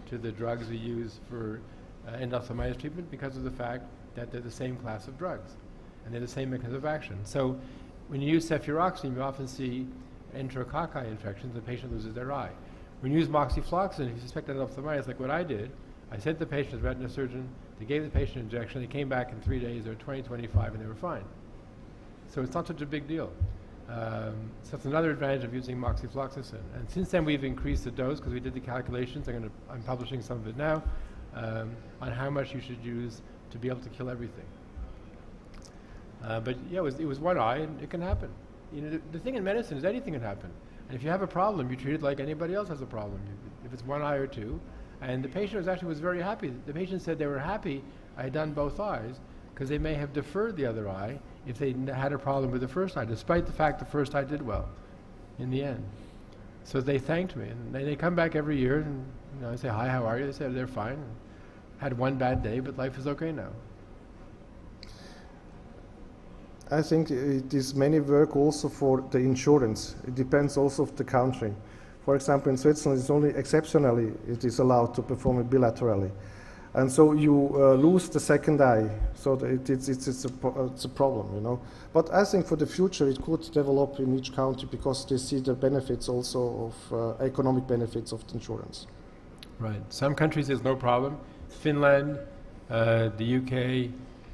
to the drugs we use for endophthalmitis treatment because of the fact that they're the same class of drugs and they're the same mechanism of action. So when you use cefuroxime, you often see enterococci infections, the patient loses their eye. When you use moxifloxacin, if you suspect endophthalmitis, like what I did, I sent the patient to the retina surgeon, they gave the patient an injection, they came back in 3 days, they were 20, 25, and they were fine. So it's not such a big deal. So that's another advantage of using moxifloxacin. And since then we've increased the dose because we did the calculations. I'm publishing some of it now on how much you should use to be able to kill everything. But yeah, it was one eye, and it can happen. You know, the thing in medicine is anything can happen. And if you have a problem, you treat it like anybody else has a problem. If it's one eye or two. And the patient was very happy. The patient said they were happy I had done both eyes because they may have deferred the other eye if they had a problem with the first eye, despite the fact the first eye did well in the end. So they thanked me, and they come back every year, and I say, hi, how are you? They say they're fine. Had one bad day, but life is okay now. I think it is many work also for the insurance. It depends also of the country. For example, in Switzerland, it's only exceptionally it is allowed to perform it bilaterally. And so you lose the second eye, so it's a problem, you know. But I think for the future it could develop in each country because they see the benefits also of economic benefits of the insurance. Right. Some countries there's no problem. Finland, the UK,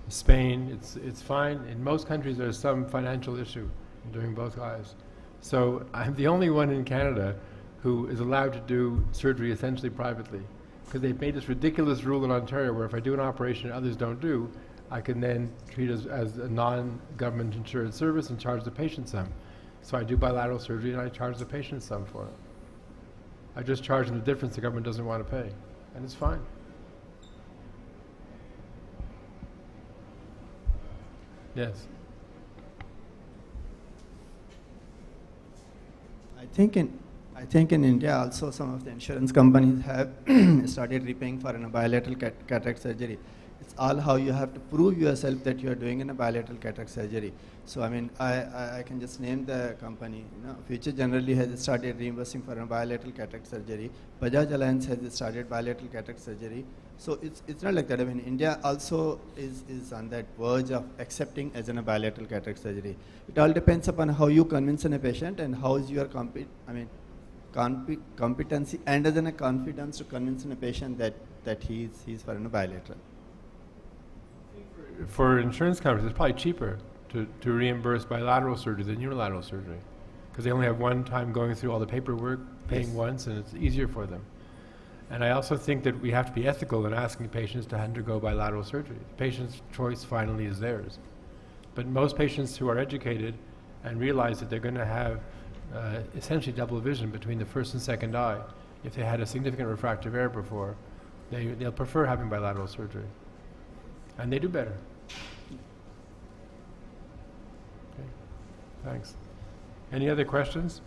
Spain, it's fine. In most countries there's some financial issue in doing both eyes. So I'm the only one in Canada who is allowed to do surgery essentially privately, because they've made this ridiculous rule in Ontario where if I do an operation that others don't do, I can then treat it as a non-government insured service and charge the patient some. So I do bilateral surgery and I charge the patient some for it. I just charge them the difference the government doesn't want to pay, and it's fine. Yes. I think in India also some of the insurance companies have started repaying for a bilateral cataract surgery. It's all how you have to prove yourself that you are doing a bilateral cataract surgery. So I mean, I can just name the company. Future generally has started reimbursing for a bilateral cataract surgery. Bajaj Alliance has started bilateral cataract surgery. So it's not like that. I mean, India also is on that verge of accepting as a bilateral cataract surgery. It all depends upon how you convince a patient and how is your competency and as a confidence to convince a patient that he's for a bilateral. For insurance companies, it's probably cheaper to reimburse bilateral surgery than unilateral surgery, because they only have one time going through all the paperwork, paying once, and it's easier for them. And I also think that we have to be ethical in asking patients to undergo bilateral surgery. The patient's choice finally is theirs. But most patients who are educated and realize that they're going to have essentially double vision between the first and second eye, if they had a significant refractive error before, they'll prefer having bilateral surgery. And they do better. Okay, thanks. Any other questions?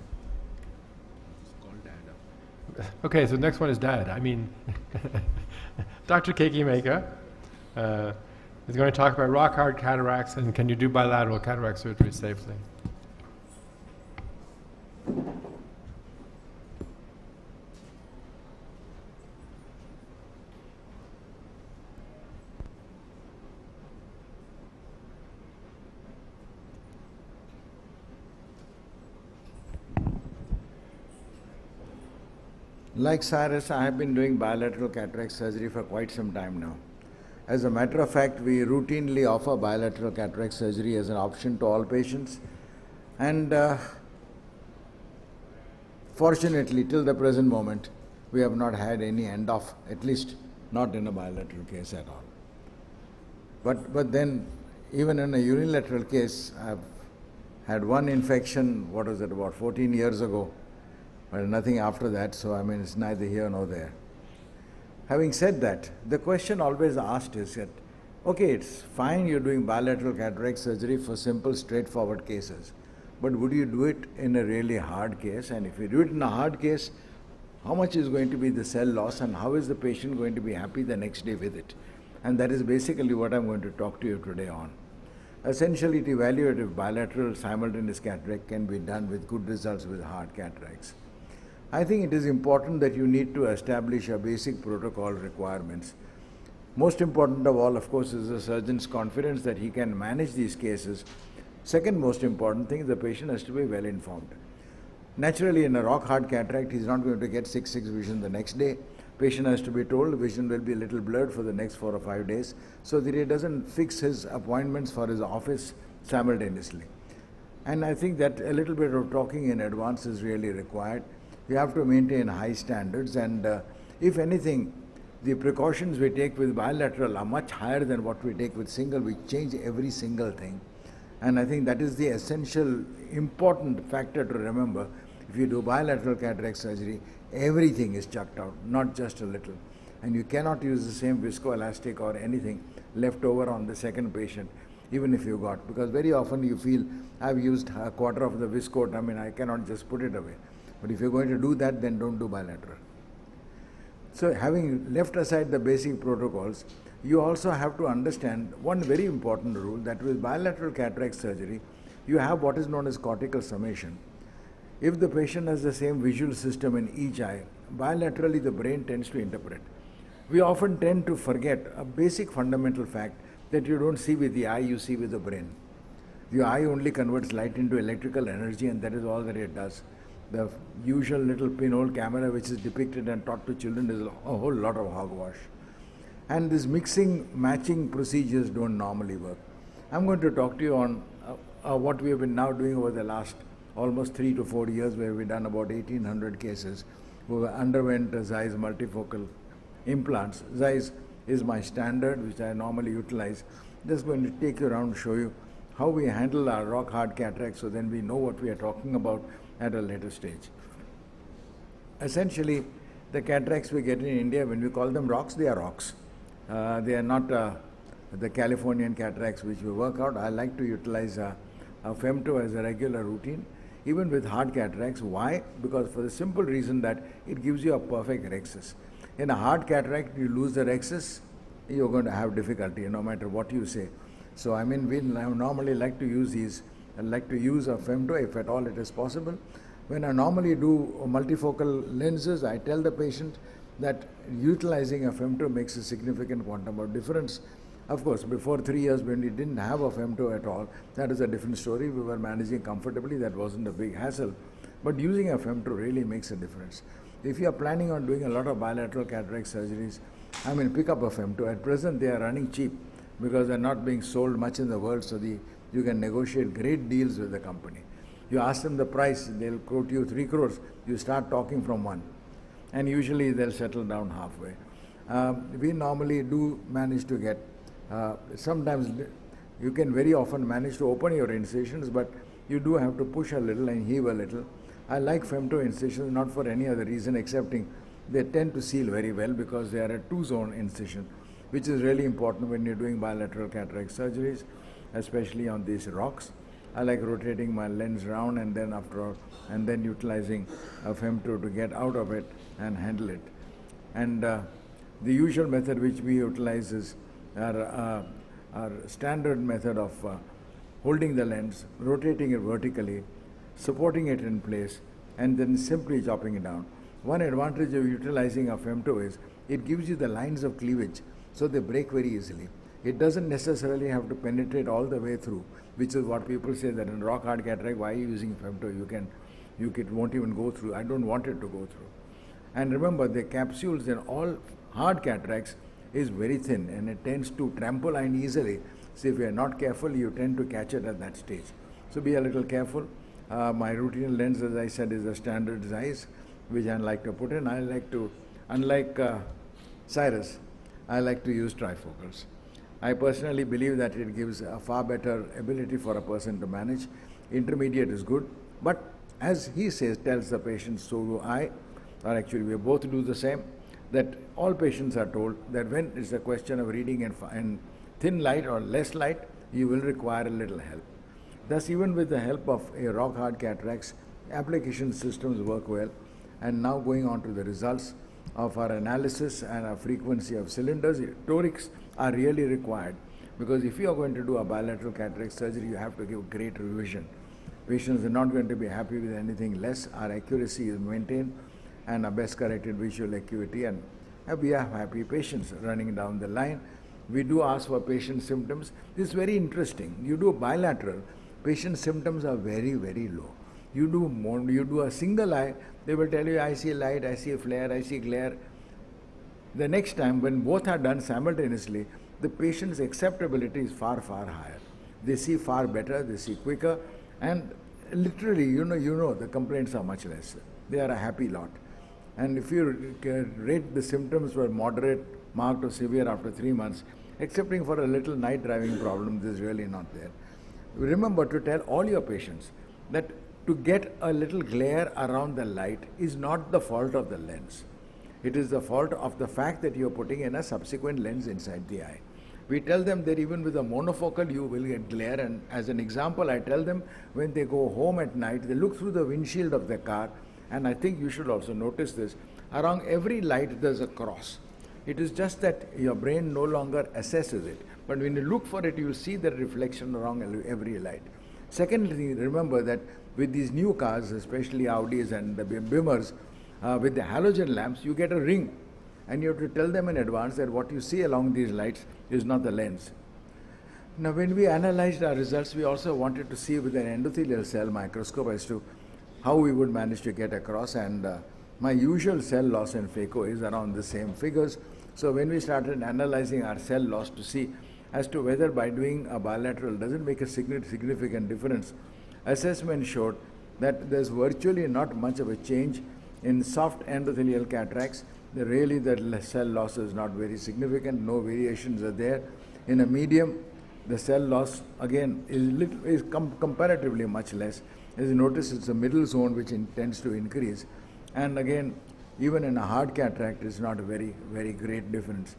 Okay, so next one is Dad. I mean, Dr. Keiki Meka is going to talk about rock hard cataracts and can you do bilateral cataract surgery safely. Like Cyrus, I have been doing bilateral cataract surgery for quite some time now. As a matter of fact, we routinely offer bilateral cataract surgery as an option to all patients. And fortunately, till the present moment, we have not had any end of, at least not in a bilateral case at all. But then, even in a unilateral case, I've had one infection, what was it, about 14 years ago, but nothing after that, so I mean, it's neither here nor there. Having said that, the question always asked is that, okay, it's fine you're doing bilateral cataract surgery for simple, straightforward cases, but would you do it in a really hard case? And if you do it in a hard case, how much is going to be the cell loss and how is the patient going to be happy the next day with it? And that is basically what I'm going to talk to you today on. Essentially, to evaluate if bilateral simultaneous cataract can be done with good results with hard cataracts. I think it is important that you need to establish a basic protocol requirements. Most important of all, of course, is the surgeon's confidence that he can manage these cases. Second most important thing, the patient has to be well informed. Naturally, in a rock hard cataract, he's not going to get 6/6 vision the next day. Patient has to be told vision will be a little blurred for the next 4 or 5 days so that he doesn't fix his appointments for his office simultaneously. And I think that a little bit of talking in advance is really required. You have to maintain high standards, and if anything, the precautions we take with bilateral are much higher than what we take with single. We change every single thing. And I think that is the essential, important factor to remember. If you do bilateral cataract surgery, everything is chucked out, not just a little. And you cannot use the same viscoelastic or anything left over on the second patient, even if you got. Because very often you feel, I've used a quarter of the viscoat, I mean, I cannot just put it away. But if you're going to do that, then don't do bilateral. So having left aside the basic protocols, you also have to understand one very important rule, that with bilateral cataract surgery, you have what is known as cortical summation. If the patient has the same visual system in each eye, bilaterally the brain tends to interpret. We often tend to forget a basic fundamental fact that you don't see with the eye, you see with the brain. The eye only converts light into electrical energy, and that is all that it does. The usual little pinhole camera which is depicted and taught to children is a whole lot of hogwash. And these mixing, matching procedures don't normally work. I'm going to talk to you on what we have been now doing over the last almost 3 to 4 years, where we've done about 1,800 cases who underwent Zeiss multifocal implants. Zeiss is my standard, which I normally utilize. Just going to take you around and show you how we handle our rock hard cataracts, so then we know what we are talking about at a later stage. Essentially, the cataracts we get in India, when we call them rocks, they are rocks. They are not the Californian cataracts which we work out. I like to utilize a Femto as a regular routine. even with hard cataracts. Why? Because for the simple reason that it gives you a perfect rhexis. In a hard cataract, you lose the rhexis, you're going to have difficulty no matter what you say. So I mean, we normally like to use these, like to use a femto if at all it is possible. When I normally do multifocal lenses, I tell the patient that utilizing a femto makes a significant quantum of difference. Of course, before 3 years when we didn't have a femto at all, that is a different story. We were managing comfortably, that wasn't a big hassle. But using a femto really makes a difference. If you are planning on doing a lot of bilateral cataract surgeries, I mean, pick up a femto. At present, they are running cheap because they're not being sold much in the world, so you can negotiate great deals with the company. You ask them the price, they'll quote you 3 crores. You start talking from 1. And usually they'll settle down halfway. We normally do manage to get, sometimes you can very often manage to open your incisions, but you do have to push a little and heave a little. I like femto incisions not for any other reason excepting they tend to seal very well because they are a 2-zone incision, which is really important when you're doing bilateral cataract surgeries, especially on these rocks. I like rotating my lens round and then utilizing a femto to get out of it and handle it. And the usual method which we utilize is our standard method of holding the lens, rotating it vertically, supporting it in place, and then simply chopping it down. One advantage of utilizing a femto is it gives you the lines of cleavage, so they break very easily. It doesn't necessarily have to penetrate all the way through, which is what people say that in rock hard cataract, why are you using femto? It won't even go through. I don't want it to go through. And remember, the capsules in all hard cataracts is very thin and it tends to trampoline easily. So if you are not careful, you tend to catch it at that stage. So be a little careful. My routine lens, as I said, is a standard size, which I like to put in. I like to, unlike Cyrus, I like to use trifocals. I personally believe that it gives a far better ability for a person to manage. Intermediate is good, but as he says, tells the patient, so do I, or actually we both do the same, that all patients are told that when it's a question of reading in thin light or less light, you will require a little help. Thus, even with the help of a rock hard cataracts, application systems work well. And now going on to the results of our analysis and our frequency of cylinders, torics are really required because if you are going to do a bilateral cataract surgery, you have to give great revision. Patients are not going to be happy with anything less. Our accuracy is maintained and our best corrected visual acuity, and we have happy patients running down the line. We do ask for patient symptoms. This is very interesting. You do bilateral, patient symptoms are very, very low. You do a single eye, they will tell you, I see light, I see a flare, I see glare. The next time, when both are done simultaneously, the patient's acceptability is far, far higher. They see far better, they see quicker, and literally, you know, the complaints are much less. They are a happy lot. And if you rate the symptoms were moderate, marked or severe after 3 months, excepting for a little night driving problem, this is really not there. Remember to tell all your patients that to get a little glare around the light is not the fault of the lens. It is the fault of the fact that you are putting in a subsequent lens inside the eye. We tell them that even with a monofocal you will get glare, and as an example I tell them when they go home at night, they look through the windshield of the car, and I think you should also notice this, around every light there's a cross. It is just that your brain no longer assesses it, but when you look for it you will see the reflection around every light. Secondly, remember that with these new cars, especially Audis and the Bimmers, with the halogen lamps, you get a ring. And you have to tell them in advance that what you see along these lights is not the lens. Now, when we analyzed our results, we also wanted to see with an endothelial cell microscope as to how we would manage to get across. And my usual cell loss in phaco is around the same figures. So when we started analyzing our cell loss to see as to whether by doing a bilateral doesn't make a significant difference, assessment showed that there's virtually not much of a change in soft endothelial cataracts. The cell loss is not very significant, no variations are there. In a medium, the cell loss again is comparatively much less. As you notice, it's a middle zone which tends to increase. And again, even in a hard cataract, it's not a very, very great difference.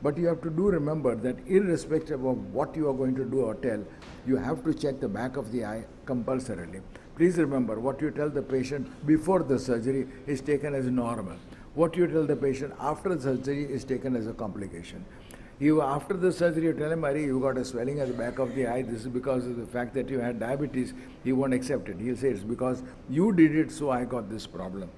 But you have to remember that irrespective of what you are going to do or tell, you have to check the back of the eye compulsorily. Please remember, what you tell the patient before the surgery is taken as normal. What you tell the patient after the surgery is taken as a complication. You, after the surgery, you tell him, Ari, you got a swelling at the back of the eye. This is because of the fact that you had diabetes. He won't accept it. He'll say, it's because you did it, so I got this problem.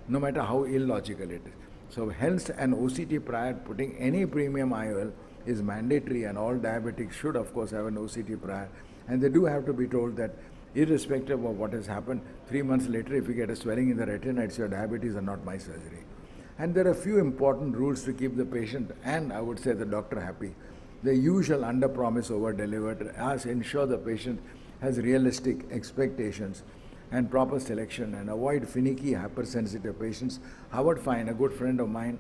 No matter how illogical it is. So hence an OCT prior, putting any premium IOL is mandatory, and all diabetics should of course have an OCT prior. And they do have to be told that irrespective of what has happened, 3 months later if you get a swelling in the retina, it's your diabetes and not my surgery. And there are a few important rules to keep the patient and I would say the doctor happy. The usual under-promise, over-deliver, as ensure the patient has realistic expectations and proper selection, and avoid finicky, hypersensitive patients. Howard Fine, a good friend of mine,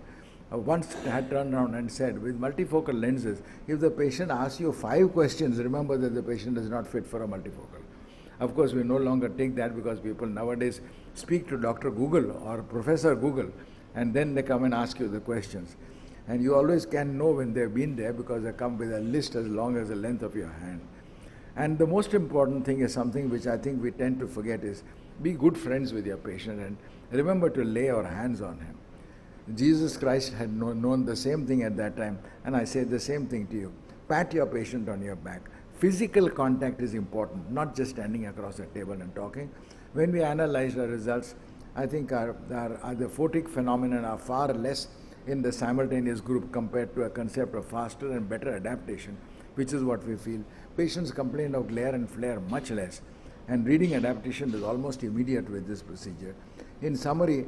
once had turned around and said, with multifocal lenses, if the patient asks you 5 questions, remember that the patient is not fit for a multifocal. Of course, we no longer take that because people nowadays speak to Dr. Google or Professor Google, and then they come and ask you the questions. And you always can know when they've been there because they come with a list as long as the length of your hand. And the most important thing is something which I think we tend to forget is be good friends with your patient and remember to lay your hands on him. Jesus Christ had known the same thing at that time, and I say the same thing to you. Pat your patient on your back. Physical contact is important, not just standing across a table and talking. When we analyze the results, I think the photic phenomena are far less in the simultaneous group compared to a concept of faster and better adaptation, which is what we feel. Patients complain of glare and flare much less, and reading adaptation is almost immediate with this procedure. In summary,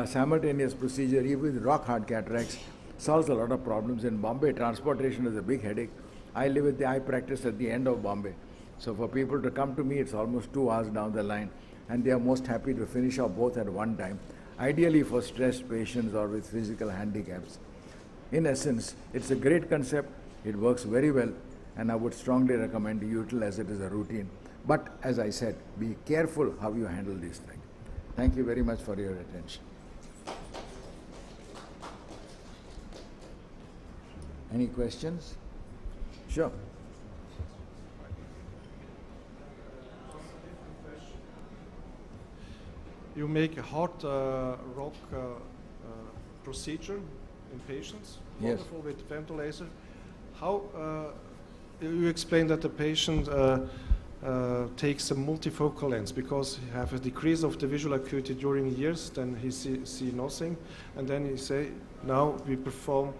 simultaneous procedure, even with rock hard cataracts, solves a lot of problems. In Bombay, transportation is a big headache. I live at the eye practice at the end of Bombay. So for people to come to me, it's almost 2 hours down the line, and they are most happy to finish off both at one time, ideally for stressed patients or with physical handicaps. In essence, it's a great concept. It works very well, and I would strongly recommend you utilize it as a routine. But as I said, be careful how you handle these things. Thank you very much for your attention. Any questions? Sure. You make a hot rock procedure in patients, Yes. wonderful with femto laser. How you explain that the patient takes a multifocal lens because he have a decrease of the visual acuity during years, then he see nothing, and then he say, now we perform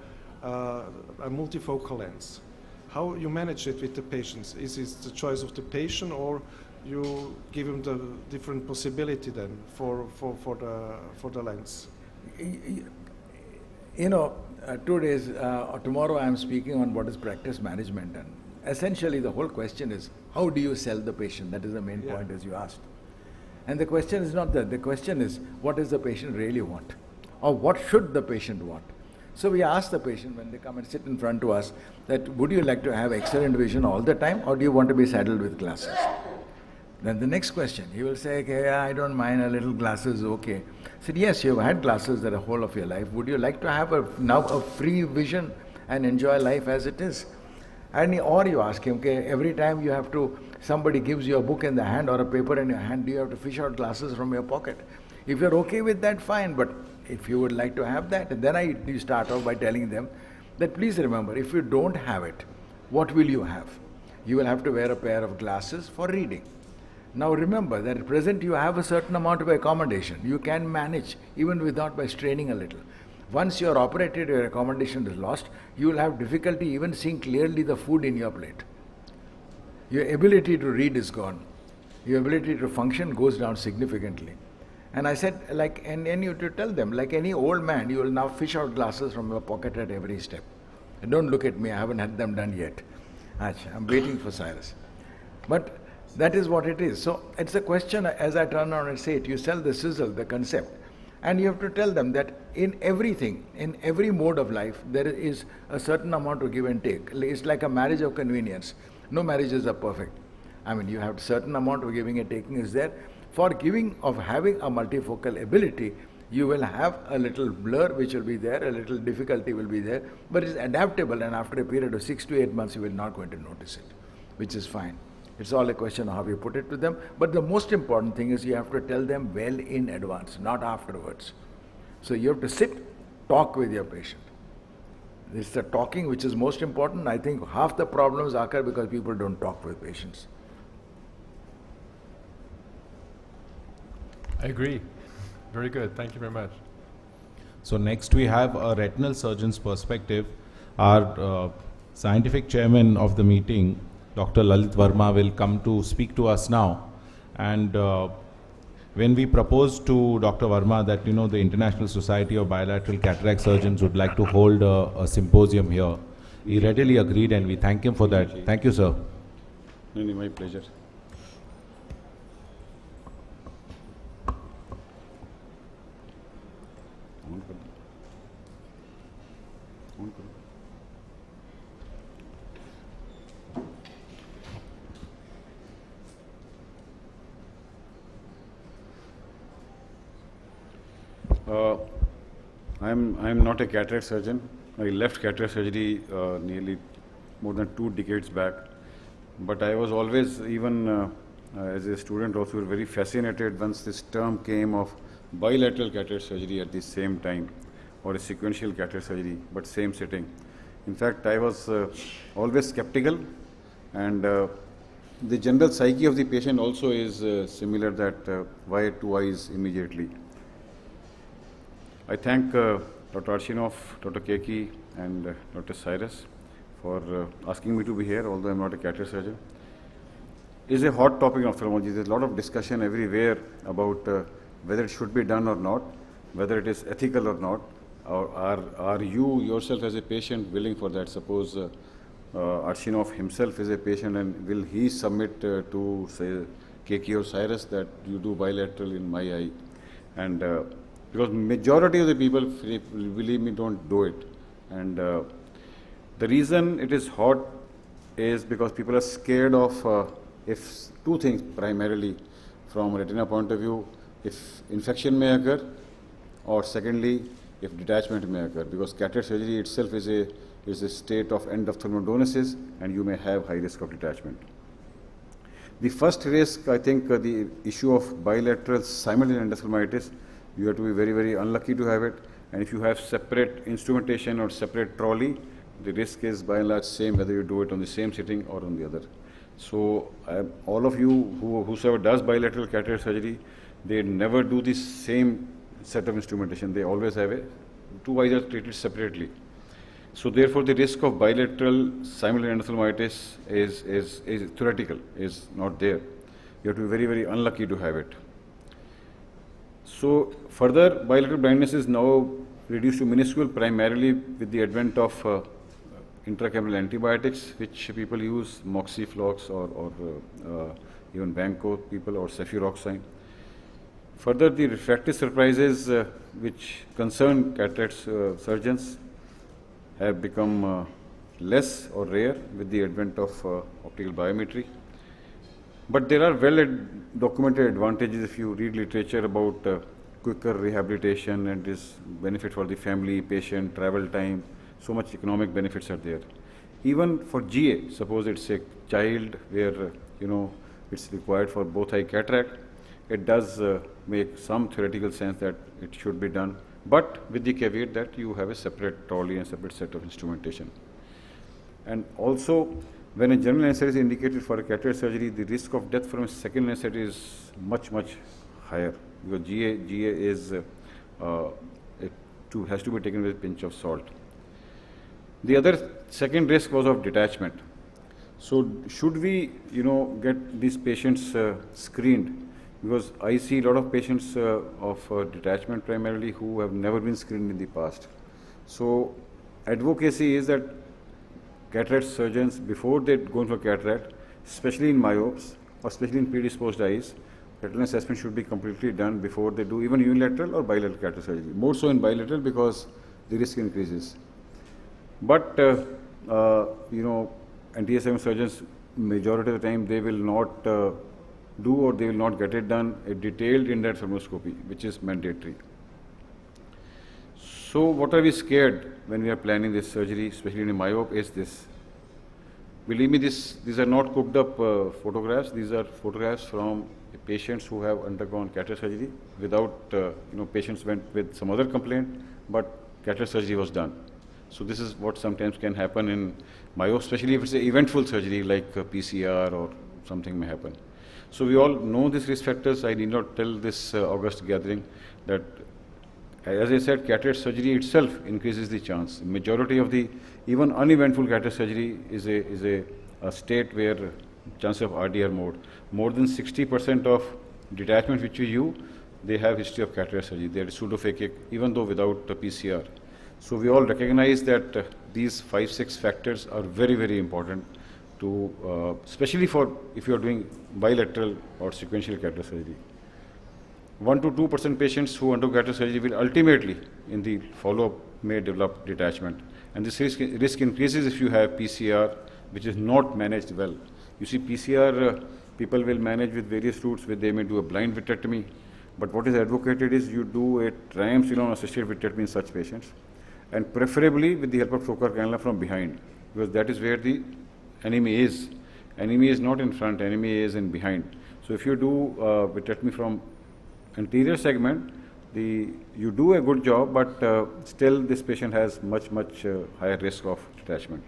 a multifocal lens. How you manage it with the patients? Is it the choice of the patient, or you give him the different possibility then for the lens? You know, 2 days, tomorrow I am speaking on what is practice management, and essentially the whole question is, how do you sell the patient? That is the main point as you asked. And the question is not that, the question is, what does the patient really want? Or what should the patient want? So we ask the patient when they come and sit in front to us that, would you like to have excellent vision all the time, or do you want to be saddled with glasses? Then the next question, he will say, okay, I don't mind, a little glasses, okay. I said, yes, you've had glasses the whole of your life. Would you like to have now a free vision and enjoy life as it is? And or you ask him, okay, every time you have to, somebody gives you a book in the hand or a paper in your hand, do you have to fish out glasses from your pocket? If you're okay with that, fine, but if you would like to have that, then you start off by telling them that please remember, if you don't have it, what will you have? You will have to wear a pair of glasses for reading. Now remember that at present you have a certain amount of accommodation. You can manage even without by straining a little. Once you are operated, your accommodation is lost, you will have difficulty even seeing clearly the food in your plate. Your ability to read is gone. Your ability to function goes down significantly. And I said, and you to tell them, like any old man, you will now fish out glasses from your pocket at every step. And don't look at me, I haven't had them done yet. I'm waiting for Cyrus. But that is what it is. So it's a question, as I turn around and say it, you sell the sizzle, the concept. And you have to tell them that in everything, in every mode of life, there is a certain amount of give and take. It's like a marriage of convenience. No marriages are perfect. I mean, you have a certain amount of giving and taking is there. For giving of having a multifocal ability, you will have a little blur which will be there, a little difficulty will be there, but it's adaptable, and after a period of 6 to 8 months you will not going to notice it, which is fine. It's all a question of how you put it to them. But the most important thing is you have to tell them well in advance, not afterwards. So you have to sit, talk with your patient. It's the talking which is most important. I think half the problems occur because people don't talk with patients. I agree. Very good. Thank you very much. So next we have a retinal surgeon's perspective. Our scientific chairman of the meeting, Dr. Lalit Verma, will come to speak to us now. And when we proposed to Dr. Verma that, the International Society of Bilateral Cataract Surgeons would like to hold a symposium here, he readily agreed, and we thank him for that. Thank you, sir. My pleasure. I'm not a cataract surgeon. I left cataract surgery nearly more than 2 decades back. But I was always, even as a student also, very fascinated once this term came of bilateral cataract surgery at the same time, or a sequential cataract surgery, but same setting. In fact, I was always skeptical, and the general psyche of the patient also is similar, that why 2 eyes immediately. I thank Dr. Arshinov, Dr. Keki, and Dr. Cyrus for asking me to be here, although I'm not a cataract surgeon. It's a hot topic in ophthalmology. There's a lot of discussion everywhere about whether it should be done or not, whether it is ethical or not, or are you yourself as a patient willing for that? Suppose Arshinov himself is a patient, and will he submit to, say, Keki or Cyrus that you do bilateral in my eye? And because majority of the people, believe me, don't do it. And the reason it is hot is because people are scared of if 2 things primarily from a retina point of view: if infection may occur, or secondly, if detachment may occur, because cataract surgery itself is a state of endophthalmodosis, and you may have high risk of detachment. The first risk, I think, the issue of bilateral simultaneous endophthalmitis, you have to be very, very unlucky to have it. And if you have separate instrumentation or separate trolley, the risk is by and large same whether you do it on the same sitting or on the other. So all of you whosoever does bilateral cataract surgery, they never do the same set of instrumentation. They always have 2 eyes are treated separately. So therefore, the risk of bilateral simultaneous endophthalmitis is theoretical, is not there. You have to be very, very unlucky to have it. So further, bilateral blindness is now reduced to minuscule primarily with the advent of intracameral antibiotics, which people use, Moxiflox or even Vanco people, or cefuroxime. Further, the refractive surprises which concern cataract surgeons have become less or rare with the advent of optical biometry. But there are well-documented advantages if you read literature about quicker rehabilitation and this benefit for the family, patient, travel time. So much economic benefits are there. Even for GA, suppose it's a child where it's required for both eye cataract, it does make some theoretical sense that it should be done, but with the caveat that you have a separate trolley and separate set of instrumentation. And also, when a general anesthesia is indicated for a cataract surgery, the risk of death from a second anesthesia is much, much higher, because GA is has to be taken with a pinch of salt. The other second risk was of detachment. So should we, get these patients screened? Because I see a lot of patients of detachment primarily who have never been screened in the past. So advocacy is that cataract surgeons, before they go for cataract, especially in myopes or especially in predisposed eyes, retinal assessment should be completely done before they do even unilateral or bilateral cataract surgery. More so in bilateral because the risk increases. But NTSM surgeons, majority of the time, they will not do or they will not get it done a detailed in-depth thermoscopy, which is mandatory. So what are we scared when we are planning this surgery, especially in a myope, is this. Believe me, these are not cooked up photographs. These are photographs from patients who have undergone cataract surgery without, patients went with some other complaint, but cataract surgery was done. So this is what sometimes can happen in myopia, especially if it's an eventful surgery like PCR or something may happen. So we all know these risk factors. I need not tell this August gathering that, as I said, cataract surgery itself increases the chance. Majority of the even uneventful cataract surgery is a state where chances of RD are more. More than 60% of detachment which we use, they have history of cataract surgery. They are pseudophakic, even though without the PCR. So we all recognize that these 5-6 factors are very, very important to, especially for if you are doing bilateral or sequential cataract surgery. 1 to 2% patients who undergo cataract surgery will ultimately, in the follow-up, may develop detachment. And this risk increases if you have PCR, which is not managed well. You see, PCR people will manage with various routes where they may do a blind vitrectomy. But what is advocated is you do a triamcinolone-assisted vitrectomy in such patients, and preferably with the help of trocar cannula from behind, because that is where the enemy is. Enemy is not in front, enemy is in behind. So if you do vitrectomy from anterior segment, you do a good job, but still this patient has much higher risk of detachment.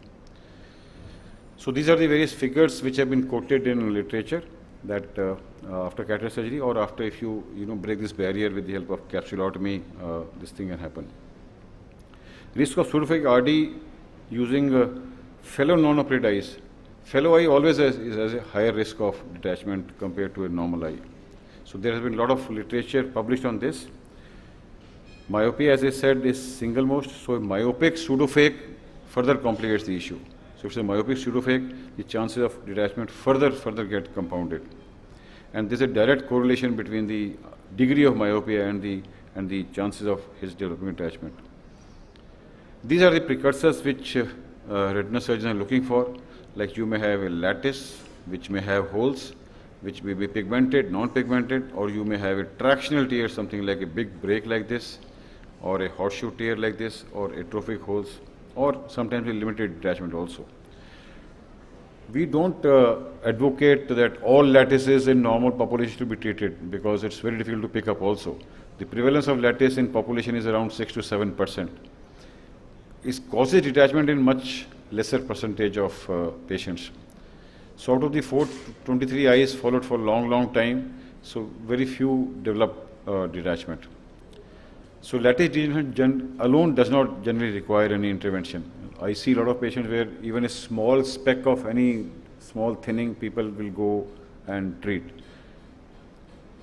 So these are the various figures which have been quoted in literature that after cataract surgery or after if you break this barrier with the help of capsulotomy, this thing can happen. Risk of pseudophakic RD using fellow non-operated eyes. Fellow eye always has a higher risk of detachment compared to a normal eye. So there has been a lot of literature published on this. Myopia, as I said, is single most. So a myopic pseudophakic further complicates the issue. So if it's a myopic pseudophakic, the chances of detachment further get compounded. And there's a direct correlation between the degree of myopia and the chances of his developing detachment. These are the precursors which retina surgeons are looking for. Like you may have a lattice which may have holes, which may be pigmented, non-pigmented, or you may have a tractional tear, something like a big break like this, or a horseshoe tear like this, or atrophic holes, or sometimes a limited detachment also. We don't advocate that all lattices in normal population to be treated because it's very difficult to pick up also. The prevalence of lattice in population is around 6 to 7%. It causes detachment in much lesser percentage of patients. So out of the 423 eyes followed for a long time, so very few develop detachment. So lattice detachment alone does not generally require any intervention. I see a lot of patients where even a small speck of any small thinning, people will go and treat.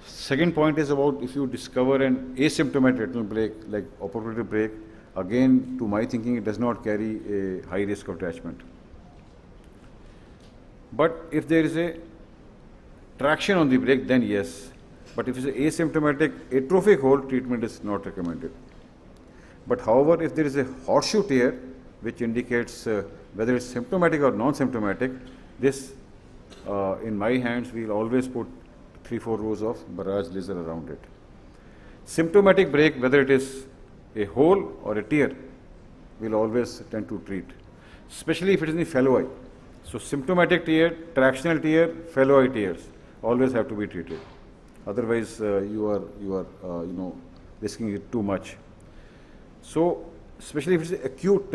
Second point is about if you discover an asymptomatic retinal break, like opportunity break, again, to my thinking, it does not carry a high risk of detachment. But if there is a traction on the break, then yes. But if it's an asymptomatic atrophic hole, treatment is not recommended. But however, if there is a horseshoe tear, which indicates whether it's symptomatic or non-symptomatic, this, in my hands, we'll always put 3-4 rows of barrage laser around it. Symptomatic break, whether it is a hole or a tear, we'll always tend to treat, especially if it is in the fellow eye. So symptomatic tear, tractional tear, fellow eye tears always have to be treated. Otherwise, you are risking it too much. So especially if it's acute,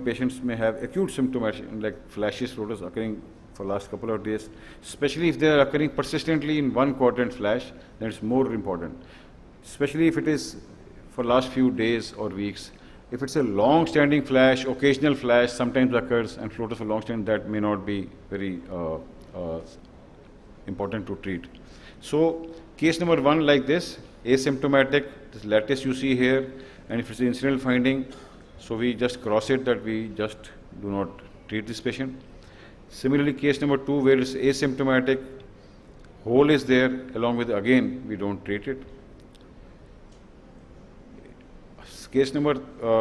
patients may have acute symptoms like flashes, floaters occurring for last couple of days. Especially if they are occurring persistently in one quadrant flash, then it's more important. Especially if it is for last few days or weeks. If it's a long-standing flash, occasional flash sometimes occurs, and floaters for long-standing, that may not be very important to treat. So case number 1 like this, asymptomatic, this lattice you see here, and if it's an incidental finding, so we just cross it that we just do not treat this patient. Similarly, case number 2 where it's asymptomatic, hole is there, along with again we don't treat it. Case number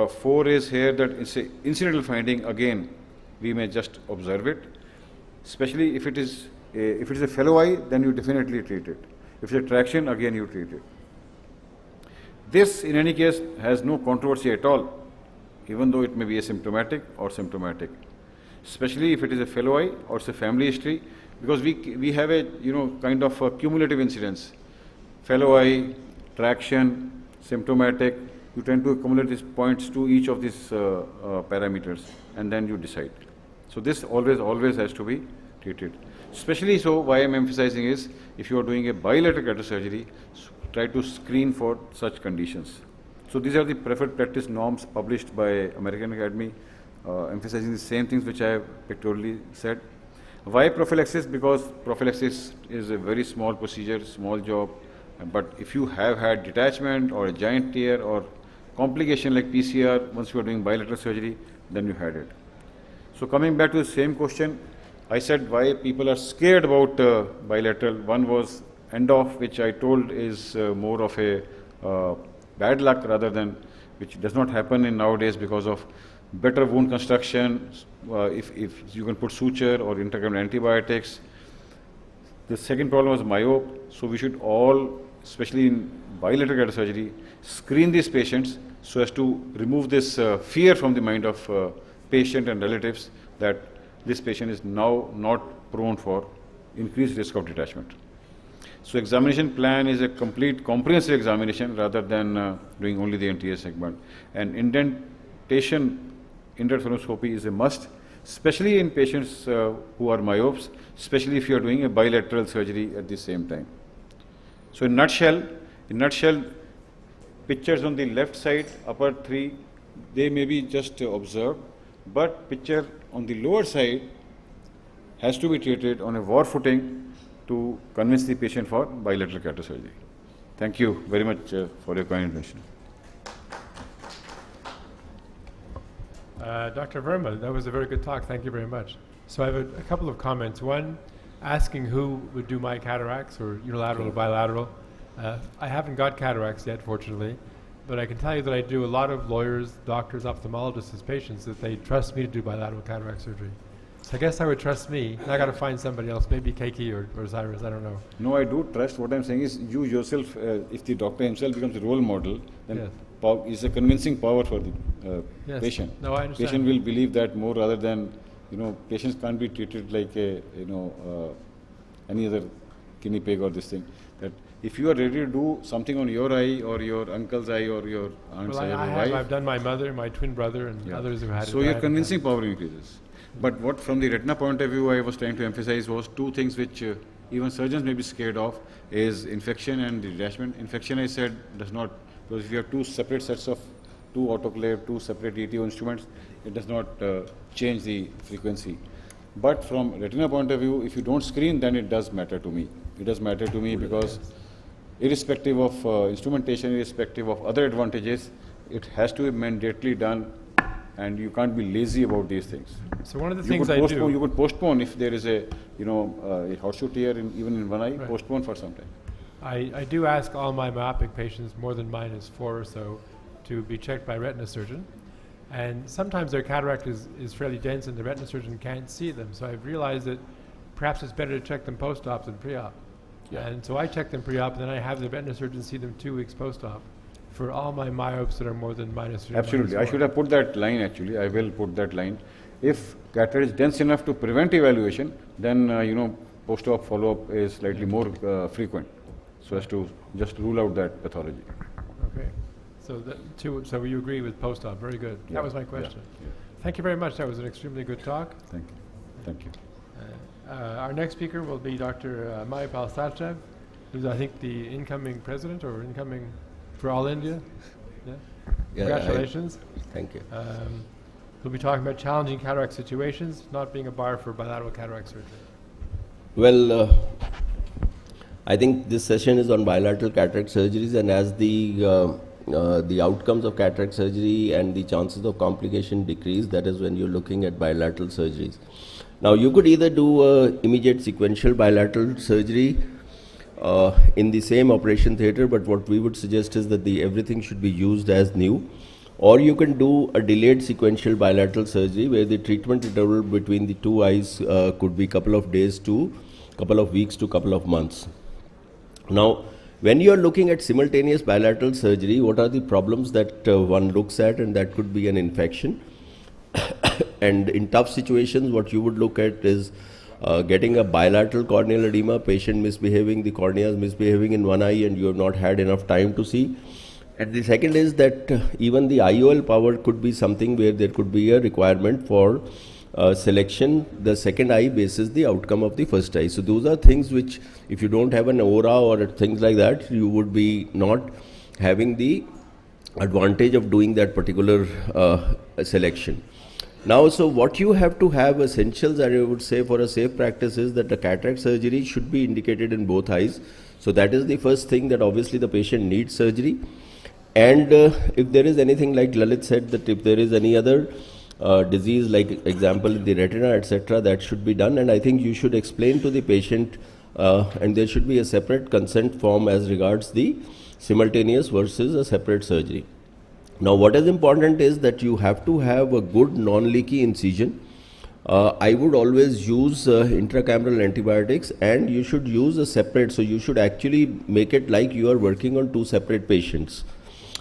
4 is here that it's an incidental finding, again we may just observe it. Especially if it is a fellow eye, then you definitely treat it. If it's a traction, again you treat it. This in any case has no controversy at all, even though it may be asymptomatic or symptomatic. especially if it is a fellow eye or it's a family history, because we have a, kind of a cumulative incidence. Fellow eye, traction, symptomatic, you tend to accumulate these points to each of these parameters, and then you decide. So this always has to be treated. Especially so, why I'm emphasizing is, if you are doing a bilateral cataract surgery, try to screen for such conditions. So these are the preferred practice norms published by American Academy, emphasizing the same things which I have pictorially said. Why prophylaxis? Because prophylaxis is a very small procedure, small job, but if you have had detachment or a giant tear or complication like PCR, once you are doing bilateral surgery, then you had it. So coming back to the same question, I said why people are scared about bilateral. One was end off, which I told is more of a bad luck rather than, which does not happen in nowadays because of better wound construction, if you can put suture or intercurrent antibiotics. The second problem was myope, so we should all, especially in bilateral cataract surgery, screen these patients so as to remove this fear from the mind of patient and relatives that this patient is now not prone for increased risk of detachment. So examination plan is a complete comprehensive examination rather than doing only the anterior segment. And indentation, intraophthalmoscopy is a must, especially in patients who are myopes, especially if you are doing a bilateral surgery at the same time. So in nutshell, pictures on the left side, upper three, they may be just observed, but picture on the lower side has to be treated on a war footing to convince the patient for bilateral cataract surgery. Thank you very much for your kind attention. Dr. Verma, that was a very good talk. Thank you very much. So I have a couple of comments. One, asking who would do my cataracts, or unilateral or bilateral. I haven't got cataracts yet, fortunately, but I can tell you that I do a lot of lawyers, doctors, ophthalmologists as patients that they trust me to do bilateral cataract surgery. So I guess I would trust me. I got to find somebody else, maybe Keiki or Cyrus, I don't know. No, I do trust. What I'm saying is, you yourself, if the doctor himself becomes a role model, then Yes. Is a convincing power for the Yes. patient. No, I understand. Patient will believe that more rather than, patients can't be treated like a, any other guinea pig or this thing. That if you are ready to do something on your eye or your uncle's eye or your aunt's Well, eye or I your have. wife, I've done my mother, my twin brother, and yeah. others who had it. So but I your haven't convincing had it. power increases. But what from the retina point of view I was trying to emphasize was two things which even surgeons may be scared of, is infection and detachment. Infection, I said, does not, because if you have two separate sets of two autoclave, two separate ETO instruments, it does not change the frequency. But from retina point of view, if you don't screen, then it does matter to me. It does matter to me because irrespective of instrumentation, irrespective of other advantages, it has to be mandatorily done, and you can't be lazy about these things. So one of the You things could I postpone, do. you could postpone if there is a, a horseshoe tear even in one eye, Right. postpone for some time. I do ask all my myopic patients, more than -4 or so, to be checked by a retina surgeon. And sometimes their cataract is fairly dense and the retina surgeon can't see them. So I've realized that perhaps it's better to check them post-op than pre-op. Yeah. And so I check them pre-op, and then I have the retina surgeon see them 2 weeks post-op for all my myopes that are more than -3. Absolutely. I should have put that line actually. I will put that line. If cataract is dense enough to prevent evaluation, then, post-op follow-up is slightly more frequent, so as to just rule out that pathology. Okay. So you agree with post-op. Very good. Yeah, That was my yeah, question. yeah. Thank you very much. That was an extremely good talk. Thank you. Thank you. Our next speaker will be Dr. Multifocal, who's I think the incoming president or incoming for all India. Yeah. Yeah, Congratulations. Thank you. We'll be talking about challenging cataract situations, not being a bar for bilateral cataract surgery. Well, I think this session is on bilateral cataract surgeries, and as the outcomes of cataract surgery and the chances of complication decrease, that is when you're looking at bilateral surgeries. Now, you could either do immediate sequential bilateral surgery in the same operation theater, but what we would suggest is that everything should be used as new. Or you can do a delayed sequential bilateral surgery where the treatment interval between the two eyes could be couple of days to couple of weeks to couple of months. Now, when you are looking at simultaneous bilateral surgery, what are the problems that one looks at? And that could be an infection. And in tough situations, what you would look at is getting a bilateral corneal edema, patient misbehaving, the cornea is misbehaving in one eye, and you have not had enough time to see. And the second is that even the IOL power could be something where there could be a requirement for selection, the second eye basis the outcome of the first eye. So those are things which, if you don't have an aura or things like that, you would be not having the advantage of doing that particular selection. Now, so what you have to have essentials, I would say, for a safe practice is that the cataract surgery should be indicated in both eyes. So that is the first thing, that obviously the patient needs surgery. And if there is anything, like Lalit said, that if there is any other disease, like example the retina, etc., that should be done. And I think you should explain to the patient, and there should be a separate consent form as regards the simultaneous versus a separate surgery. Now, what is important is that you have to have a good non-leaky incision. I would always use intracameral antibiotics, and you should use a separate, so you should actually make it like you are working on two separate patients.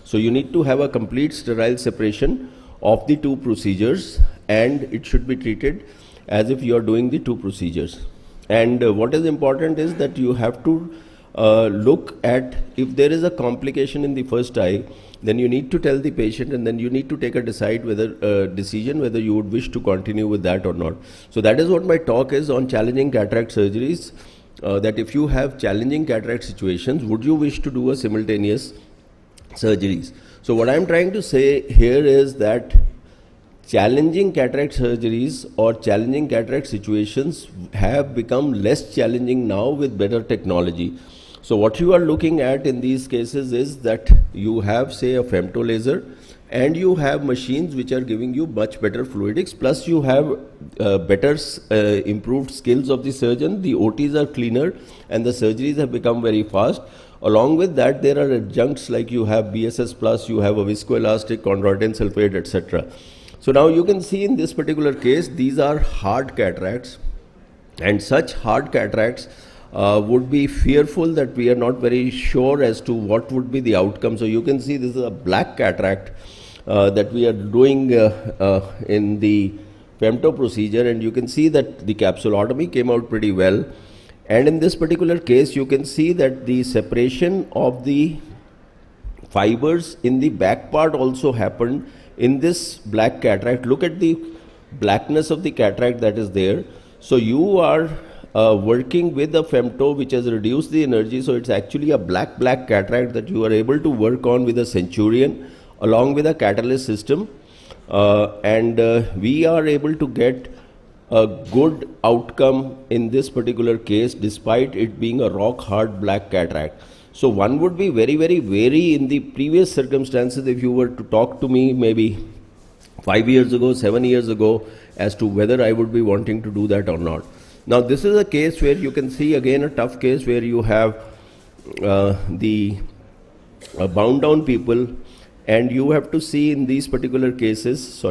So you need to have a complete sterile separation of the two procedures, and it should be treated as if you are doing the two procedures. And what is important is that you have to look at, if there is a complication in the first eye, then you need to tell the patient, and then you need to take a decision whether you would wish to continue with that or not. So that is what my talk is on challenging cataract surgeries, that if you have challenging cataract situations, would you wish to do a simultaneous surgeries? So what I am trying to say here is that challenging cataract surgeries or challenging cataract situations have become less challenging now with better technology. So what you are looking at in these cases is that you have, say, a femto laser, and you have machines which are giving you much better fluidics, plus you have better improved skills of the surgeon, the OTs are cleaner, and the surgeries have become very fast. Along with that, there are adjuncts like you have BSS plus, you have a viscoelastic, chondroitin sulfate, etc. So now you can see in this particular case, these are hard cataracts, and such hard cataracts would be fearful that we are not very sure as to what would be the outcome. So you can see this is a black cataract that we are doing in the femto procedure, and you can see that the capsulotomy came out pretty well. And in this particular case, you can see that the separation of the fibers in the back part also happened in this black cataract. Look at the blackness of the cataract that is there. So you are working with a femto which has reduced the energy, so it's actually a black cataract that you are able to work on with a Centurion along with a catalyst system, and we are able to get a good outcome in this particular case despite it being a rock hard black cataract. So one would be very, very wary in the previous circumstances if you were to talk to me maybe 5 years ago, 7 years ago, as to whether I would be wanting to do that or not. Now this is a case where you can see again a tough case where you have the bound down people, and you have to see in these particular cases,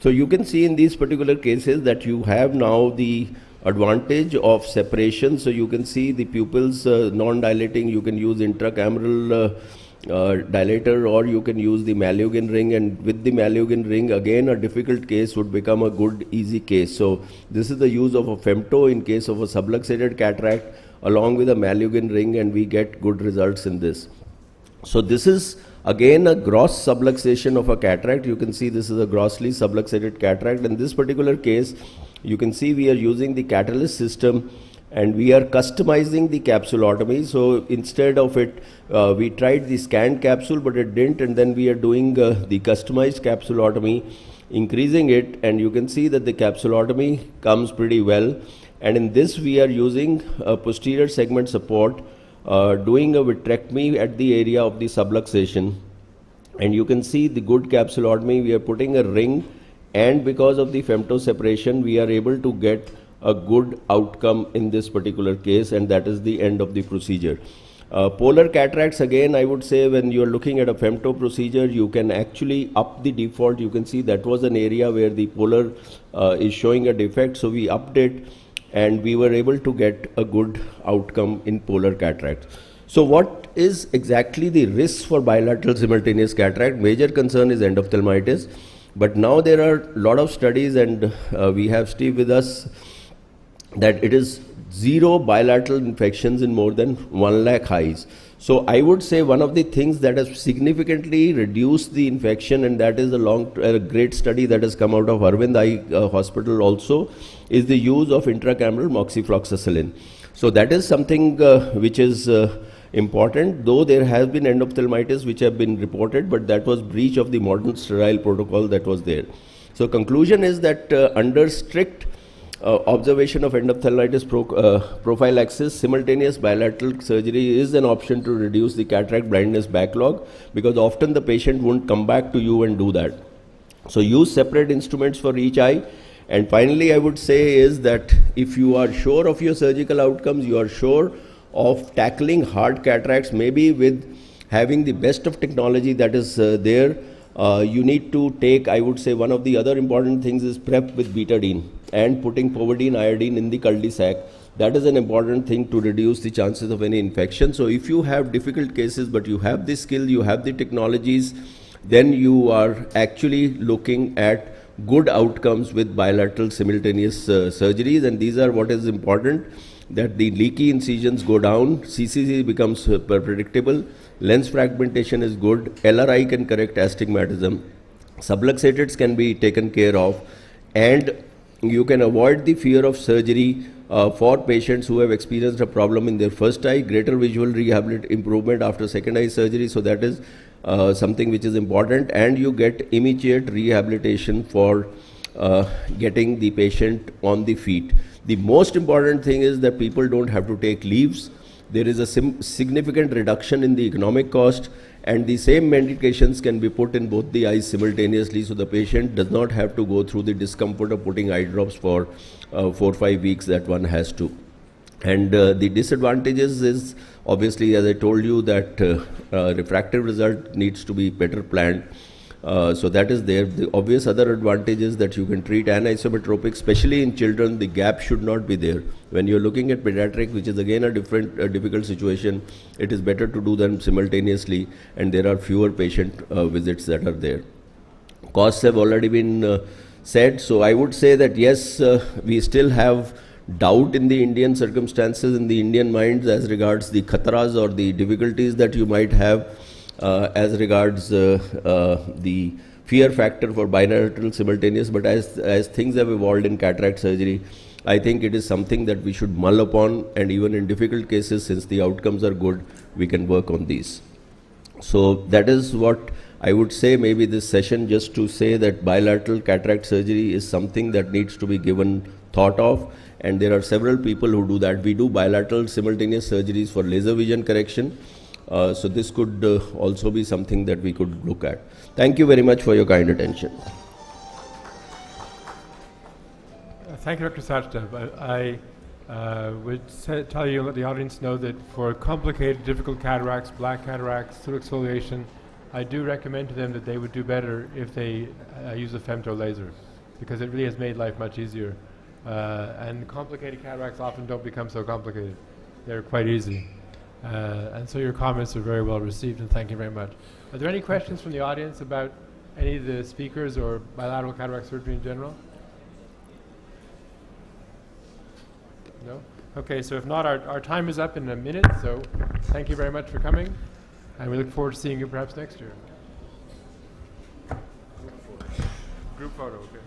So you can see in these particular cases that you have now the advantage of separation. So you can see the pupils non-dilating, you can use intracameral dilator, or you can use the Malugin ring, and with the Malugin ring again a difficult case would become a good easy case. So this is the use of a femto in case of a subluxated cataract along with a Malugin ring, and we get good results in this. So this is again a gross subluxation of a cataract. You can see this is a grossly subluxated cataract. In this particular case, you can see we are using the catalyst system, and we are customizing the capsulotomy. So instead of it, we tried the scanned capsule, but it didn't, and then we are doing the customized capsulotomy, increasing it, and you can see that the capsulotomy comes pretty well. And in this we are using a posterior segment support, doing a vitrectomy at the area of the subluxation, and you can see the good capsulotomy. We are putting a ring, and because of the femto separation, we are able to get a good outcome in this particular case, and that is the end of the procedure. Polar cataracts, again I would say, when you are looking at a femto procedure, you can actually up the default. You can see that was an area where the polar is showing a defect, so we upped it, and we were able to get a good outcome in polar cataracts. So what is exactly the risk for bilateral simultaneous cataract? Major concern is endophthalmitis, but now there are a lot of studies, and we have Steve with us, that it is 0 bilateral infections in more than 1 lakh eyes. So I would say one of the things that has significantly reduced the infection, and that is a great study that has come out of Arvind Eye Hospital also, is the use of intracameral Moxifloxacin. So that is something which is important, though there has been endophthalmitis which have been reported, but that was breach of the modern sterile protocol that was there. So conclusion is that under strict observation of endophthalmitis prophylaxis, simultaneous bilateral surgery is an option to reduce the cataract blindness backlog, because often the patient won't come back to you and do that. So use separate instruments for each eye. And finally, I would say is that if you are sure of your surgical outcomes, you are sure of tackling hard cataracts, maybe with having the best of technology that is there, you need to take, I would say, one of the other important things is prep with betadine and putting povidone iodine in the cul-de-sac. That is an important thing to reduce the chances of any infection. So if you have difficult cases, but you have the skill, you have the technologies, then you are actually looking at good outcomes with bilateral simultaneous surgeries. And these are what is important, that the leaky incisions go down, CCC becomes predictable, lens fragmentation is good, LRI can correct astigmatism, subluxated can be taken care of, and you can avoid the fear of surgery for patients who have experienced a problem in their first eye, greater visual improvement after second eye surgery. So that is something which is important, and you get immediate rehabilitation for getting the patient on the feet. The most important thing is that people don't have to take leaves. There is a significant reduction in the economic cost, and the same medications can be put in both the eyes simultaneously, so the patient does not have to go through the discomfort of putting eye drops for 4 or 5 weeks that one has to. And the disadvantages is obviously, as I told you, that refractive result needs to be better planned. So that is there. The obvious other advantage is that you can treat anisometropic, especially in children. The gap should not be there. When you're looking at pediatric, which is again a difficult situation, it is better to do them simultaneously, and there are fewer patient visits that are there. Costs have already been said, so I would say that yes, we still have doubt in the Indian circumstances, in the Indian minds, as regards the khataras or the difficulties that you might have as regards the fear factor for bilateral simultaneous. But as things have evolved in cataract surgery, I think it is something that we should mull upon, and even in difficult cases, since the outcomes are good, we can work on these. So that is what I would say, maybe this session, just to say that bilateral cataract surgery is something that needs to be given thought of, and there are several people who do that. We do bilateral simultaneous surgeries for laser vision correction. So this could also be something that we could look at. Thank you very much for your kind attention. Thank you, Dr. Sachdev. I would tell you, let the audience know that for complicated, difficult cataracts, black cataracts, through exfoliation, I do recommend to them that they would do better if they use a femto laser, because it really has made life much easier. And complicated cataracts often don't become so complicated. They're quite easy. And so your comments are very well received, and thank you very much. Are there any questions from the audience about any of the speakers or bilateral cataract surgery in general? No? Okay, so if not, our time is up in a minute, so thank you very much for coming, and we look forward to seeing you perhaps next year. Group photo, okay.